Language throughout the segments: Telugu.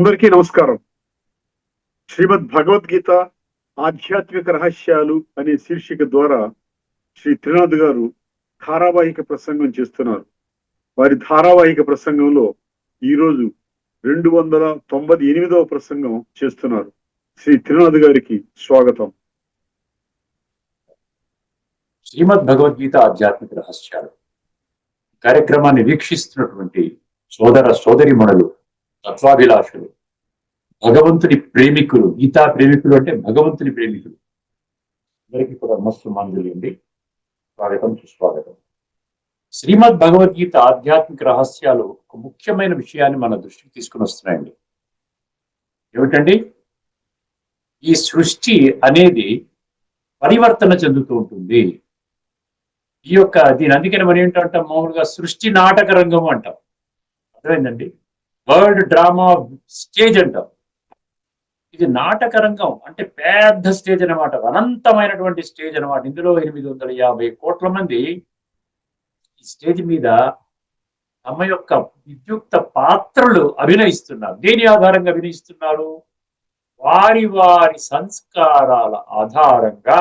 అందరికీ నమస్కారం. శ్రీమద్ భగవద్గీత ఆధ్యాత్మిక రహస్యాలు అనే శీర్షిక ద్వారా శ్రీ త్రినాథ్ గారు ధారావాహిక ప్రసంగం చేస్తున్నారు. వారి ధారావాహిక ప్రసంగంలో ఈరోజు 298వ ప్రసంగం చేస్తున్నారు. శ్రీ త్రినాథ్ గారికి స్వాగతం. శ్రీమద్ భగవద్గీత ఆధ్యాత్మిక రహస్యాలు కార్యక్రమాన్ని వీక్షిస్తున్నటువంటి సోదర సోదరిమణులు, తత్వాభిలాషులు, భగవంతుని ప్రేమికులు, గీతా ప్రేమికులు అంటే భగవంతుని ప్రేమికులు అందరికీ కూడా మస్తు మందులేండి. స్వాగతం, సుస్వాగతం. శ్రీమద్ భగవద్గీత ఆధ్యాత్మిక రహస్యాలు ఒక ముఖ్యమైన విషయాన్ని మన దృష్టికి తీసుకుని వస్తున్నాయండి. ఏమిటండి? ఈ సృష్టి అనేది పరివర్తన చెందుతూ ఉంటుంది. దీని అందుకని మనం ఏంటంటాం, మామూలుగా సృష్టి నాటక రంగం అంటాం. అర్థమైందండి? వరల్డ్ డ్రామా స్టేజ్ అంటాం. ఇది నాటక రంగం అంటే పెద్ద స్టేజ్ అనమాట, అనంతమైనటువంటి స్టేజ్ అనమాట. ఇందులో 850 కోట్ల మంది ఈ స్టేజ్ మీద తమ యొక్క విద్యుక్త పాత్రలు అభినయిస్తున్నారు. దేని ఆధారంగా అభినయిస్తున్నారు? వారి వారి సంస్కారాల ఆధారంగా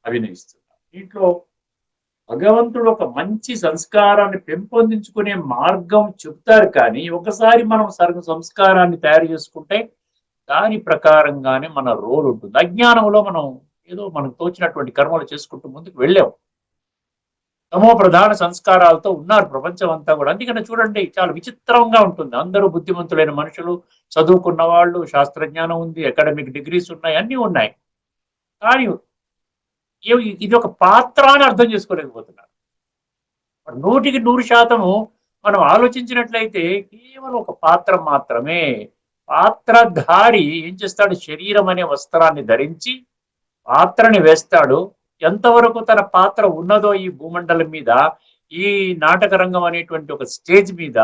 అభినయిస్తున్నారు. దీంట్లో భగవంతుడు ఒక మంచి సంస్కారాన్ని పెంపొందించుకునే మార్గం చెప్తారు, కానీ ఒకసారి మనం సంస్కారాన్ని తయారు చేసుకుంటే దాని ప్రకారంగానే మన రోల్ ఉంటుంది. అజ్ఞానంలో మనం ఏదో మనకు తోచినటువంటి కర్మలు చేసుకుంటూ ముందుకు వెళ్ళాం. తమో ప్రధాన సంస్కారాలతో ఉన్నారు ప్రపంచం అంతా కూడా. అందుకని చూడండి, చాలా విచిత్రంగా ఉంటుంది. అందరూ బుద్ధిమంతులైన మనుషులు, చదువుకున్న వాళ్ళు, శాస్త్రజ్ఞానం ఉంది, అకాడమిక్ డిగ్రీస్ ఉన్నాయి, అన్నీ ఉన్నాయి. కానీ ఇది ఒక పాత్ర అని అర్థం చేసుకోలేకపోతున్నారు. 100% మనం ఆలోచించినట్లయితే కేవలం ఒక పాత్ర మాత్రమే. పాత్రధారి ఏం చేస్తాడు? శరీరం అనే వస్త్రాన్ని ధరించి పాత్రని వేస్తాడు. ఎంతవరకు తన పాత్ర ఉన్నదో ఈ భూమండలం మీద, ఈ నాటక రంగం అనేటువంటి ఒక స్టేజ్ మీద,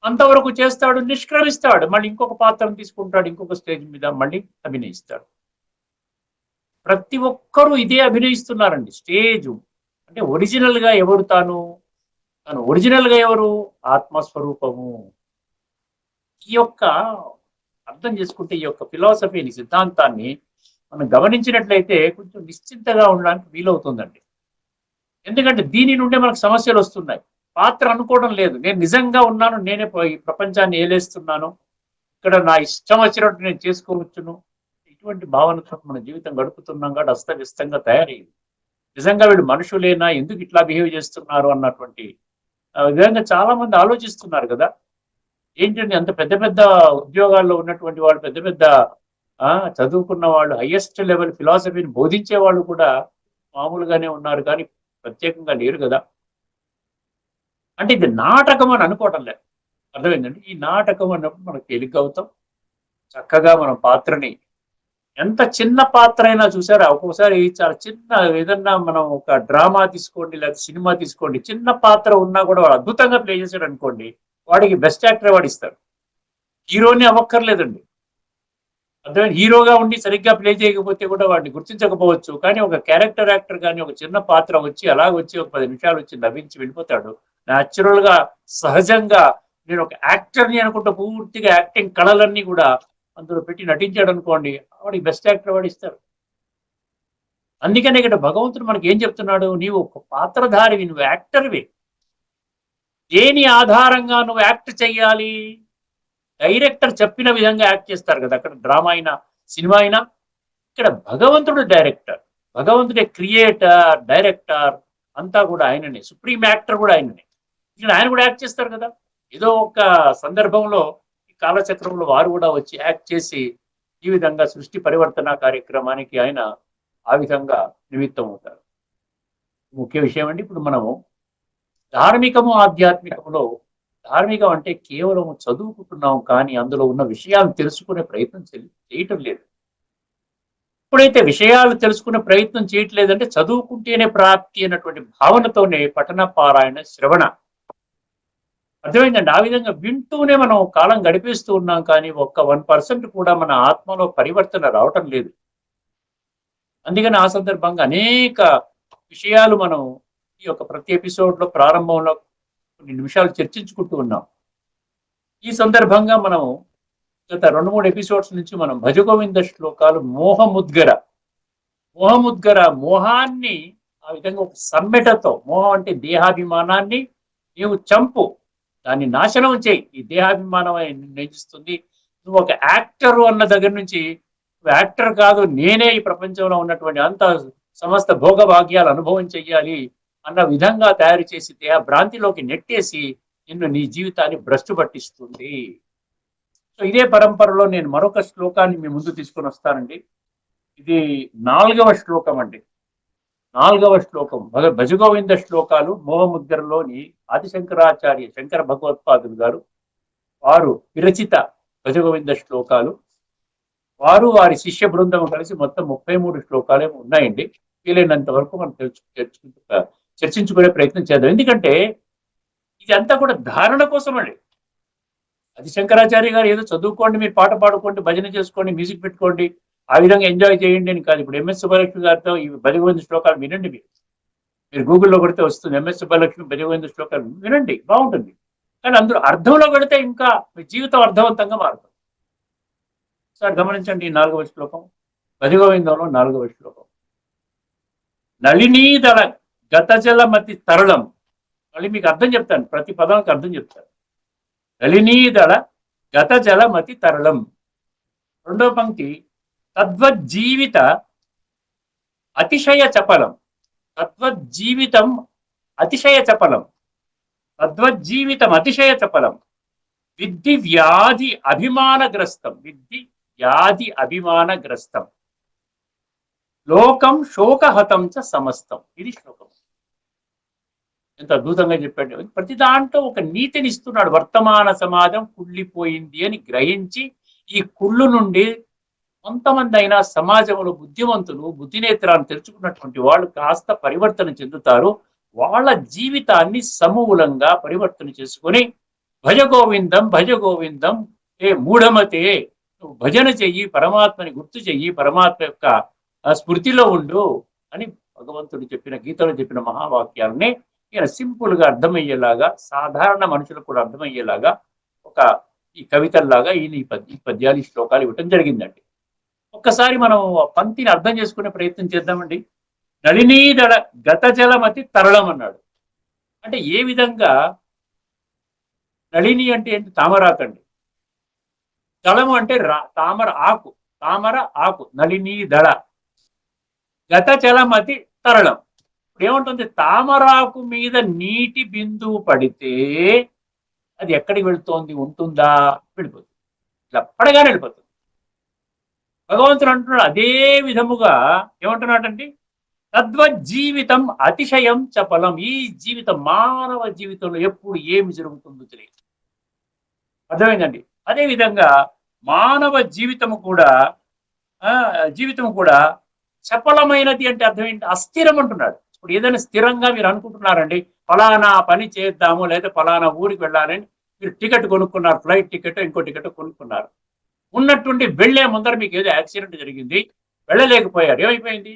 అంతవరకు చేస్తాడు, నిష్క్రమిస్తాడు. మళ్ళీ ఇంకొక పాత్రను తీసుకుంటాడు, ఇంకొక స్టేజ్ మీద మళ్ళీ అభినయిస్తాడు. ప్రతి ఒక్కరూ ఇదే అభినయిస్తున్నారండి. స్టేజ్ అంటే ఒరిజినల్ గా ఎవరు? తను ఒరిజినల్ గా ఎవరు? ఆత్మస్వరూపము. ఈ యొక్క అర్థం చేసుకుంటే ఈ యొక్క ఫిలాసఫీని, సిద్ధాంతాన్ని మనం గమనించినట్లయితే కొంచెం నిశ్చింతగా ఉండడానికి వీలవుతుందండి. ఎందుకంటే దీని నుండే మనకు సమస్యలు వస్తున్నాయి. పాత్ర అనుకోవడం లేదు. నేను నిజంగా ఉన్నాను, నేనే ఈ ప్రపంచాన్ని ఏలేస్తున్నాను, ఇక్కడ నా ఇష్టం వచ్చినట్టు నేను చేసుకోవచ్చును, ఇటువంటి భావనతో మన జీవితం గడుపుతున్నాం కాబట్టి అస్తవ్యస్తంగా తయారయ్యింది. నిజంగా వీళ్ళు మనుషులేనా, ఎందుకు ఇట్లా బిహేవ్ చేస్తున్నారు అన్నటువంటి విధంగా చాలా మంది ఆలోచిస్తున్నారు కదా. ఏంటంటే అంత పెద్ద పెద్ద ఉద్యోగాల్లో ఉన్నటువంటి వాళ్ళు, పెద్ద పెద్ద చదువుకున్న వాళ్ళు, హైయెస్ట్ లెవెల్ ఫిలాసఫీని బోధించే వాళ్ళు కూడా మామూలుగానే ఉన్నారు, కానీ ప్రత్యేకంగా లేరు కదా. అంటే ఇది నాటకం అని అనుకోవటం లేదు. అర్థమైందండి? ఈ నాటకం అన్నప్పుడు మనకు తేలిక అవుతాం. చక్కగా మనం పాత్రని, ఎంత చిన్న పాత్ర అయినా చూసారా, ఒక్కొక్కసారి చాలా చిన్న, ఏదన్నా మనం ఒక డ్రామా తీసుకోండి లేదా సినిమా తీసుకోండి, చిన్న పాత్ర ఉన్నా కూడా వాడు అద్భుతంగా ప్లే చేశాడు అనుకోండి, వాడికి బెస్ట్ యాక్టర్ అవార్డు ఇస్తారు. హీరోని అవ్వక్కర్లేదండి. అర్థమైంది? హీరోగా ఉండి సరిగ్గా ప్లే చేయకపోతే కూడా వాడిని గుర్తించకపోవచ్చు, కానీ ఒక క్యారెక్టర్ యాక్టర్ కానీ ఒక చిన్న పాత్ర వచ్చి అలాగొచ్చి ఒక 10 నిమిషాలు వచ్చి నవ్వించి వెళ్ళిపోతాడు. న్యాచురల్ గా, సహజంగా నేను ఒక యాక్టర్ని అనుకుంటూ పూర్తిగా యాక్టింగ్ కళలన్నీ కూడా అందులో పెట్టి నటించాడు అనుకోండి, వాడికి బెస్ట్ యాక్టర్ అవార్డు ఇస్తారు. అందుకనే ఇక్కడ భగవంతుడు మనకి ఏం చెప్తున్నాడు? నీవు ఒక పాత్రధారివి, నువ్వు యాక్టర్వి. దేని ఆధారంగా నువ్వు యాక్ట్ చెయ్యాలి? డైరెక్టర్ చెప్పిన విధంగా యాక్ట్ చేస్తారు కదా. అక్కడ డ్రామా అయినా సినిమా అయినా, ఇక్కడ భగవంతుడు డైరెక్టర్, భగవంతుడే క్రియేటర్, డైరెక్టర్, అంతా కూడా ఆయననే. సుప్రీం యాక్టర్ కూడా ఆయననే. ఇక్కడ ఆయన కూడా యాక్ట్ చేస్తారు కదా. ఏదో ఒక సందర్భంలో కాలచక్రంలో వారు కూడా వచ్చి యాక్ట్ చేసి ఈ విధంగా సృష్టి పరివర్తన కార్యక్రమానికి ఆయన ఆ విధంగా నిమిత్తం అవుతారు. ముఖ్య విషయం అండి, ఇప్పుడు మనము ధార్మికము, ఆధ్యాత్మికములో, ధార్మికం అంటే కేవలం చదువుకుంటున్నాం కానీ అందులో ఉన్న విషయాలు తెలుసుకునే ప్రయత్నం చేయటం లేదు. ఎప్పుడైతే విషయాలు తెలుసుకునే ప్రయత్నం చేయట్లేదంటే చదువుకుంటేనే ప్రాప్తి అన్నటువంటి భావనతోనే పఠన, పారాయణ, శ్రవణ, అర్థమైందండి? ఆ విధంగా వింటూనే మనం కాలం గడిపేస్తూ ఉన్నాం, కానీ ఒక్క 1% కూడా మన ఆత్మలో పరివర్తన రావటం లేదు. అందుకని ఆ సందర్భంగా అనేక విషయాలు మనం ఈ యొక్క ప్రతి ఎపిసోడ్లో ప్రారంభంలో కొన్ని నిమిషాలు చర్చించుకుంటూ ఉన్నాం. ఈ సందర్భంగా మనం గత 2-3 ఎపిసోడ్స్ నుంచి మనం భజగోవింద శ్లోకాలు మోహాన్ని ఆ విధంగా ఒక సమ్మెటతో, మోహం అంటే దేహాభిమానాన్ని నీవు చంపు, దాన్ని నాశనం చేయి. ఈ దేహాభిమానం నిర్ణయిస్తుంది. నువ్వు ఒక యాక్టర్ అన్న దగ్గర నుంచి నువ్వు యాక్టర్ కాదు, నేనే ఈ ప్రపంచంలో ఉన్నటువంటి అంత సమస్త భోగభాగ్యాలు అనుభవం చెయ్యాలి అన్న విధంగా తయారు చేసి దేహ భ్రాంతిలోకి నెట్టేసి నిన్ను నీ జీవితాన్ని భ్రష్టు పట్టిస్తుంది. సో ఇదే పరంపరలో నేను మరొక శ్లోకాన్ని మీ ముందు తీసుకొని వస్తానండి. ఇది 4వ శ్లోకం అండి. 4వ శ్లోకం భజగోవింద శ్లోకాలు మోహముద్రలోని ఆదిశంకరాచార్య శంకర భగవత్పాదులు గారు వారు విరచిత భజగోవింద శ్లోకాలు. వారు వారి శిష్య బృందం కలిసి మొత్తం 33 శ్లోకాలే ఉన్నాయండి. వీలైనంత వరకు మనం చర్చించుకునే ప్రయత్నం చేద్దాం. ఎందుకంటే ఇది అంతా కూడా ధారణ కోసం అండి. అది శంకరాచార్య గారు ఏదో చదువుకోండి, మీరు పాట పాడుకోండి, భజన చేసుకోండి, మ్యూజిక్ పెట్టుకోండి, ఆ విధంగా ఎంజాయ్ చేయండి అని కాదు. ఇప్పుడు ఎంఎస్ సుబ్బలక్ష్మి గారితో ఈ భజగోవింద శ్లోకాలు వినండి. మీరు గూగుల్లో కొడితే వస్తుంది, ఎంఎస్ సుబ్బలక్ష్మి భజగోవింద శ్లోకాలు వినండి, బాగుంటుంది. కానీ అందులో అర్థంలో కొడితే ఇంకా మీ జీవితం అర్థవంతంగా మారుతుంది. సార్ గమనించండి, ఈ 4వ శ్లోకం భజగోవిందంలో 4వ శ్లోకం. నళినీదళ గతజలమతి తరళం. మళ్ళీ మీకు అర్థం చెప్తాను, ప్రతి పదానికి అర్థం చెప్తాను. నళినీదళ గతజలమతి తరళం. 2వ పంక్తి తద్వజ్జీవిత అతిశయ చపలం. తద్వజ్జీవితం అతిశయ చపలం. తద్వజ్జీవితం అతిశయ చపలం. విద్ధి వ్యాధి అభిమానగ్రస్తం. విద్ధి వ్యాధి అభిమానగ్రస్తం. లోకం శోకహతం చ సమస్తం. ఇది శ్లోకం. ఎంత అద్భుతంగా చెప్పాడు. ప్రతి దాంట్లో ఒక నీతిని ఇస్తున్నాడు. వర్తమాన సమాజం కుళ్ళిపోయింది అని గ్రహించి ఈ కుళ్ళు నుండి కొంతమంది అయినా సమాజంలో బుద్ధివంతులు, బుద్ధినేత్రాన్ని తెలుసుకున్నటువంటి వాళ్ళు కాస్త పరివర్తన చెందుతారు. వాళ్ళ జీవితాన్ని సమూలంగా పరివర్తన చేసుకొని భజగోవిందం భజగోవిందం ఏ మూఢమతే, నువ్వు భజన చెయ్యి, పరమాత్మని గుర్తు చెయ్యి, పరమాత్మ యొక్క స్మృతిలో ఉండు అని భగవంతుడు చెప్పిన, గీతలో చెప్పిన మహావాక్యాలని ఈయన సింపుల్ గా అర్థమయ్యేలాగా, సాధారణ మనుషులకు కూడా అర్థమయ్యేలాగా ఒక ఈ కవితల్లాగా ఈయన ఈ పద్యాలు, ఈ శ్లోకాలు ఇవ్వటం జరిగిందండి. ఒక్కసారి మనం పంక్తిని అర్థం చేసుకునే ప్రయత్నం చేద్దామండి. నళినీదళ గతజలమతి తరళం అన్నాడు. అంటే ఏ విధంగా, నళిని అంటే ఏంటి? తామరాకండి. దళము అంటే తామర ఆకు, తామర ఆకు, నళినీదళ. గతజలమతి తరళం. ఇప్పుడు ఏముంటుంది? తామరాకు మీద నీటి బిందువు పడితే అది ఎక్కడికి వెళుతోంది? ఉంటుందా? వెళ్ళిపోతుంది. ఇట్లా పడగానే వెళ్ళిపోతుంది. భగవంతుడు అంటున్నాడు అదే విధముగా ఏమంటున్నాడండి? తద్వజ్జీవితం అతిశయం చపలం. ఈ జీవితం, మానవ జీవితంలో ఎప్పుడు ఏమి జరుగుతుందో తెలియదు. అర్థమైందండి? అదే విధంగా మానవ జీవితము కూడా చపలమైనది. అంటే అర్థం ఏంటి? అస్థిరం అంటున్నాడు. ఇప్పుడు ఏదైనా స్థిరంగా మీరు అనుకుంటున్నారండి, ఫలానా పని చేద్దాము, లేదా ఫలానా ఊరికి వెళ్ళాలని మీరు టికెట్ కొనుక్కున్నారు, ఫ్లైట్ టికెట్, ఇంకో టికెట్ కొనుక్కున్నారు. ఉన్నట్టుండి వెళ్లే ముందర మీకు ఏదో యాక్సిడెంట్ జరిగింది, వెళ్ళలేకపోయారు. ఏమైపోయింది?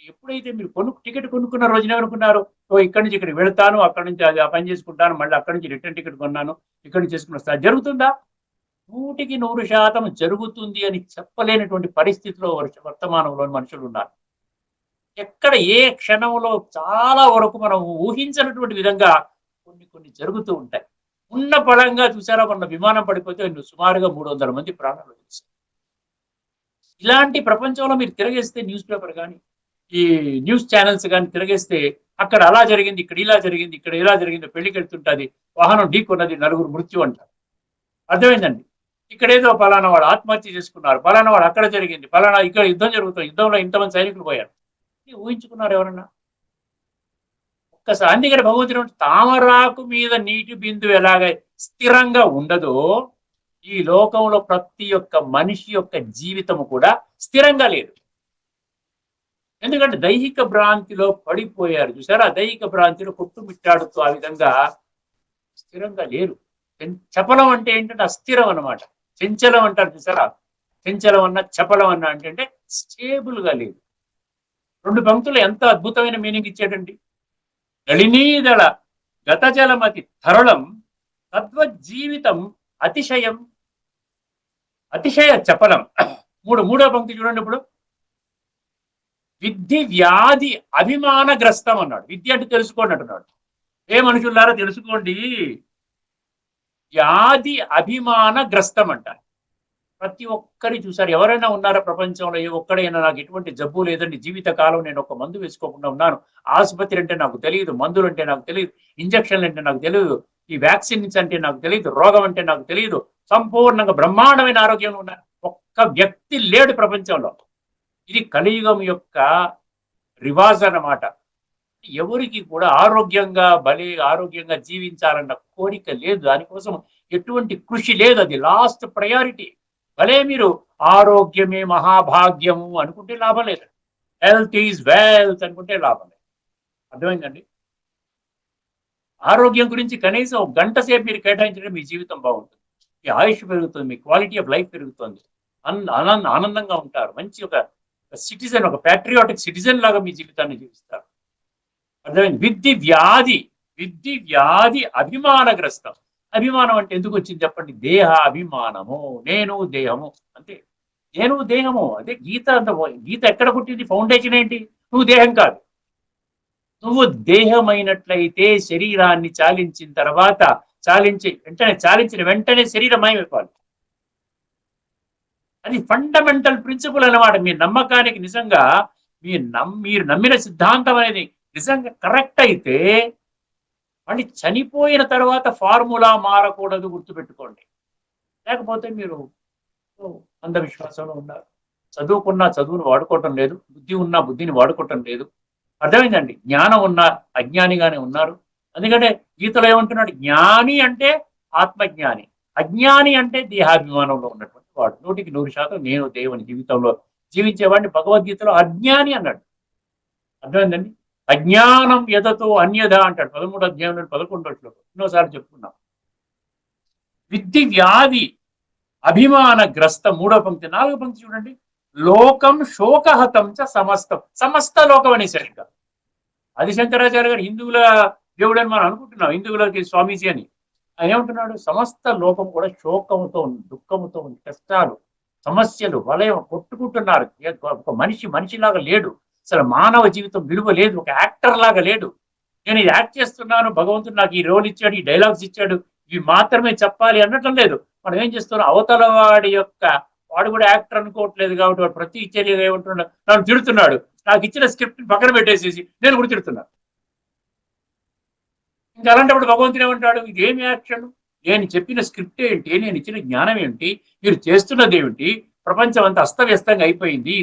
ఎప్పుడైతే మీరు టికెట్ కొనుక్కున్న రోజున ఏమనుకున్నారు? ఇక్కడి నుంచి ఇక్కడికి వెళ్తాను, అక్కడి నుంచి అది ఆ పని చేసుకుంటాను, మళ్ళీ అక్కడి నుంచి రిటర్న్ టికెట్ కొన్నాను, ఇక్కడి నుంచి చేసుకుని వస్తా. జరుగుతుందా? 100% జరుగుతుంది అని చెప్పలేనటువంటి పరిస్థితిలో వర్తమానంలోని మనుషులు ఉన్నారు. ఎక్కడ ఏ క్షణంలో చాలా వరకు మనం ఊహించినటువంటి విధంగా కొన్ని జరుగుతూ ఉంటాయి. ఉన్న పడంగా చూసారా, మొన్న విమానం పడిపోతే సుమారుగా 300 మంది ప్రాణాలు వదిలేశారు. ఇలాంటి ప్రపంచంలో మీరు తిరగేస్తే, న్యూస్ పేపర్ కానీ, ఈ న్యూస్ ఛానల్స్ కానీ తిరగేస్తే, అక్కడ అలా జరిగింది, ఇక్కడ ఇలా జరిగింది, ఇక్కడ ఇలా జరిగింది, పెళ్లికి వెళ్తుంటుంది, వాహనం ఢీకొన్నది, 4 మృత్యు అంటారు. అర్థమైందండి? ఇక్కడ ఏదో పలానా వాడు ఆత్మహత్య చేసుకున్నారు, పలానా వాడు అక్కడ జరిగింది, పలానా ఇక్కడ యుద్ధం జరుగుతుంది, యుద్ధంలో ఇంతమంది సైనికులు పోయారు. ఊహించుకున్నారు ఎవరన్నా? ఒక్కసారి అందుకని భగవంతుడు తామరాకు మీద నీటి బిందువు ఎలాగ స్థిరంగా ఉండదో, ఈ లోకంలో ప్రతి ఒక్క మనిషి యొక్క జీవితము కూడా స్థిరంగా లేదు. ఎందుకంటే దైహిక భ్రాంతిలో పడిపోయారు. చూసారా? దైహిక భ్రాంతిలో కొట్టుమిట్టాడుతూ ఆ విధంగా స్థిరంగా లేరు. చపలం అంటే ఏంటంటే అస్థిరం అన్నమాట. చంచలం అంటారు చూసారా? చంచలం అన్న చపలం అన్న అంటే స్టేబుల్ గా లేదు. 2 పంక్తులు ఎంత అద్భుతమైన మీనింగ్ ఇచ్చాడండి. నళినీదళ గతజలమతి తరళం తద్వజ్జీవితం అతిశయం. అతిశయ చపలం. మూడో పంక్తి చూడండి ఇప్పుడు. విద్ధి వ్యాధి అభిమానగ్రస్తం అన్నాడు. విద్య అంటే తెలుసుకోండి అంటున్నాడు. ఏ మనుషులారా తెలుసుకోండి, వ్యాధి అభిమానగ్రస్తం అంట. ప్రతి ఒక్కరి చూసారు, ఎవరైనా ఉన్నారా ప్రపంచంలో ఏ ఒక్కడైనా నాకు ఎటువంటి జబ్బు లేదండి, జీవితకాలం నేను ఒక మందు వేసుకోకుండా ఉన్నాను, ఆసుపత్రి అంటే నాకు తెలియదు, మందులు అంటే నాకు తెలియదు, ఇంజక్షన్లు అంటే నాకు తెలియదు, ఈ వ్యాక్సిన్స్ అంటే నాకు తెలియదు, రోగం అంటే నాకు తెలియదు, సంపూర్ణంగా బ్రహ్మాండమైన ఆరోగ్యంలో ఉన్న ఒక్క వ్యక్తి లేడు ప్రపంచంలో. ఇది కలియుగం యొక్క రివాజ్ అన్నమాట. ఎవరికి కూడా ఆరోగ్యంగా జీవించాలన్న కోరిక లేదు, దానికోసం ఎటువంటి కృషి లేదు, అది లాస్ట్ ప్రయారిటీ. భలే మీరు ఆరోగ్యమే మహాభాగ్యము అనుకుంటే లాభం లేదు, హెల్త్ ఈజ్ వెల్త్ అనుకుంటే లాభం లేదు. అర్థమైందండి? ఆరోగ్యం గురించి కనీసం ఒక గంట సేపు మీరు కేటాయించడం మీ జీవితం బాగుంటుంది, మీ ఆయుష్ పెరుగుతుంది, మీ క్వాలిటీ ఆఫ్ లైఫ్ పెరుగుతుంది, ఆనందంగా ఉంటారు, మంచి ఒక సిటిజన్, ఒక ప్యాట్రియాటిక్ సిటిజన్ లాగా మీ జీవితాన్ని జీవిస్తారు. అర్థమైంది? విద్ధి వ్యాధి అభిమానగ్రస్తం. అభిమానం అంటే ఎందుకు వచ్చింది చెప్పండి? దేహ అభిమానము, నేను దేహము, అంతే. నేను దేహము, అదే గీత. గీత ఎక్కడ పుట్టింది? ఫౌండేషన్ ఏంటి? నువ్వు దేహం కాదు. నువ్వు దేహమైనట్లయితే శరీరాన్ని చాలించిన వెంటనే శరీరం మాయమైపోవాలి. అది ఫండమెంటల్ ప్రిన్సిపల్ అన్నమాట. మీ నమ్మకానికి నిజంగా మీరు నమ్మిన సిద్ధాంతం అనేది నిజంగా కరెక్ట్ అయితే మళ్ళీ చనిపోయిన తర్వాత ఫార్ములా మారకూడదు, గుర్తుపెట్టుకోండి. లేకపోతే మీరు అంధవిశ్వాసంలో ఉన్నారు. చదువుకున్నా చదువును వాడుకోవటం లేదు, బుద్ధి ఉన్నా బుద్ధిని వాడుకోవటం లేదు. అర్థమైందండి? జ్ఞానం ఉన్నా అజ్ఞానిగానే ఉన్నారు. ఎందుకంటే గీతలో ఏమంటున్నాడు? జ్ఞాని అంటే ఆత్మజ్ఞాని, అజ్ఞాని అంటే దేహాభిమానంలో ఉన్నటువంటి వాడు. 100% నేను దేవుని జీవితంలో జీవించేవాడిని భగవద్గీతలో అజ్ఞాని అన్నాడు. అర్థమైందండి? అజ్ఞానం యదతో అన్యథ అంటాడు 13వ అధ్యాయం 11వ శ్లోకం. ఎన్నోసార్లు చెప్పుకున్నాం. విద్ధి వ్యాధి అభిమానగ్రస్త. 3వ పంక్తి. 4వ పంక్తి చూడండి. లోకం శోకహతం చ సమస్తం. సమస్త లోకం అనేసారు. ఇంకా అది శంకరాచార్య గారు హిందువుల దేవుడు అని మనం అనుకుంటున్నాం, హిందువులకి స్వామీజీ అని. ఆయన ఏమంటున్నాడు? సమస్త లోకం కూడా శోకంతో ఉంది, దుఃఖంతో ఉంది, కష్టాలు, సమస్యలు, వలయం కొట్టుకుంటున్నారు. ఒక మనిషిలాగా లేడు, అసలు మానవ జీవితం విలువ లేదు, ఒక యాక్టర్ లాగా లేడు. నేను ఇది యాక్ట్ చేస్తున్నాను, భగవంతుడు నాకు ఈ రోల్ ఇచ్చాడు, ఈ డైలాగ్స్ ఇచ్చాడు, ఇవి మాత్రమే చెప్పాలి అనటం లేదు. మనం ఏం చేస్తున్నాం? అవతల వాడు కూడా యాక్టర్ అనుకోవట్లేదు కాబట్టి వాడు ప్రతి చర్య ఏమంటున్నాడు? నన్ను తిడుతున్నాడు, నాకు ఇచ్చిన స్క్రిప్ట్ పక్కన పెట్టేసేసి నేను కూడా తిడుతున్నాను. ఇంకా అలాంటప్పుడు భగవంతుడు ఏమంటాడు? ఇదేమి యాక్షన్? నేను చెప్పిన స్క్రిప్ట్ ఏంటి? నేను ఇచ్చిన జ్ఞానం ఏంటి? మీరు చేస్తున్నది ఏమిటి? ప్రపంచం అంతా అస్తవ్యస్తంగా అయిపోయింది.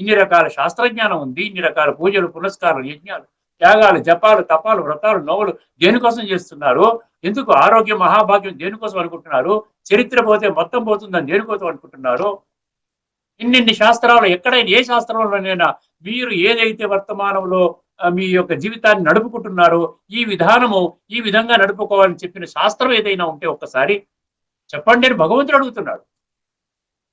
ఇన్ని రకాల శాస్త్రజ్ఞానం ఉంది, ఇన్ని రకాల పూజలు, పునస్కారాలు, యజ్ఞాలు, త్యాగాలు, జపాలు, తపాలు, వ్రతాలు, నోవులు దేనికోసం చేస్తున్నారు? ఎందుకు? ఆరోగ్యం మహాభాగ్యం దేనికోసం అనుకుంటున్నారు? చరిత్ర పోతే మొత్తం పోతుందని దేనికోసం అనుకుంటున్నారు? ఇన్ని శాస్త్రాలు, ఎక్కడైనా ఏ శాస్త్రంలోనైనా మీరు ఏదైతే వర్తమానంలో మీ యొక్క జీవితాన్ని నడుపుకుంటున్నారో ఈ విధంగా నడుపుకోవాలని చెప్పిన శాస్త్రం ఏదైనా ఉంటే ఒక్కసారి చెప్పండి అని భగవంతుడు అడుగుతున్నాడు.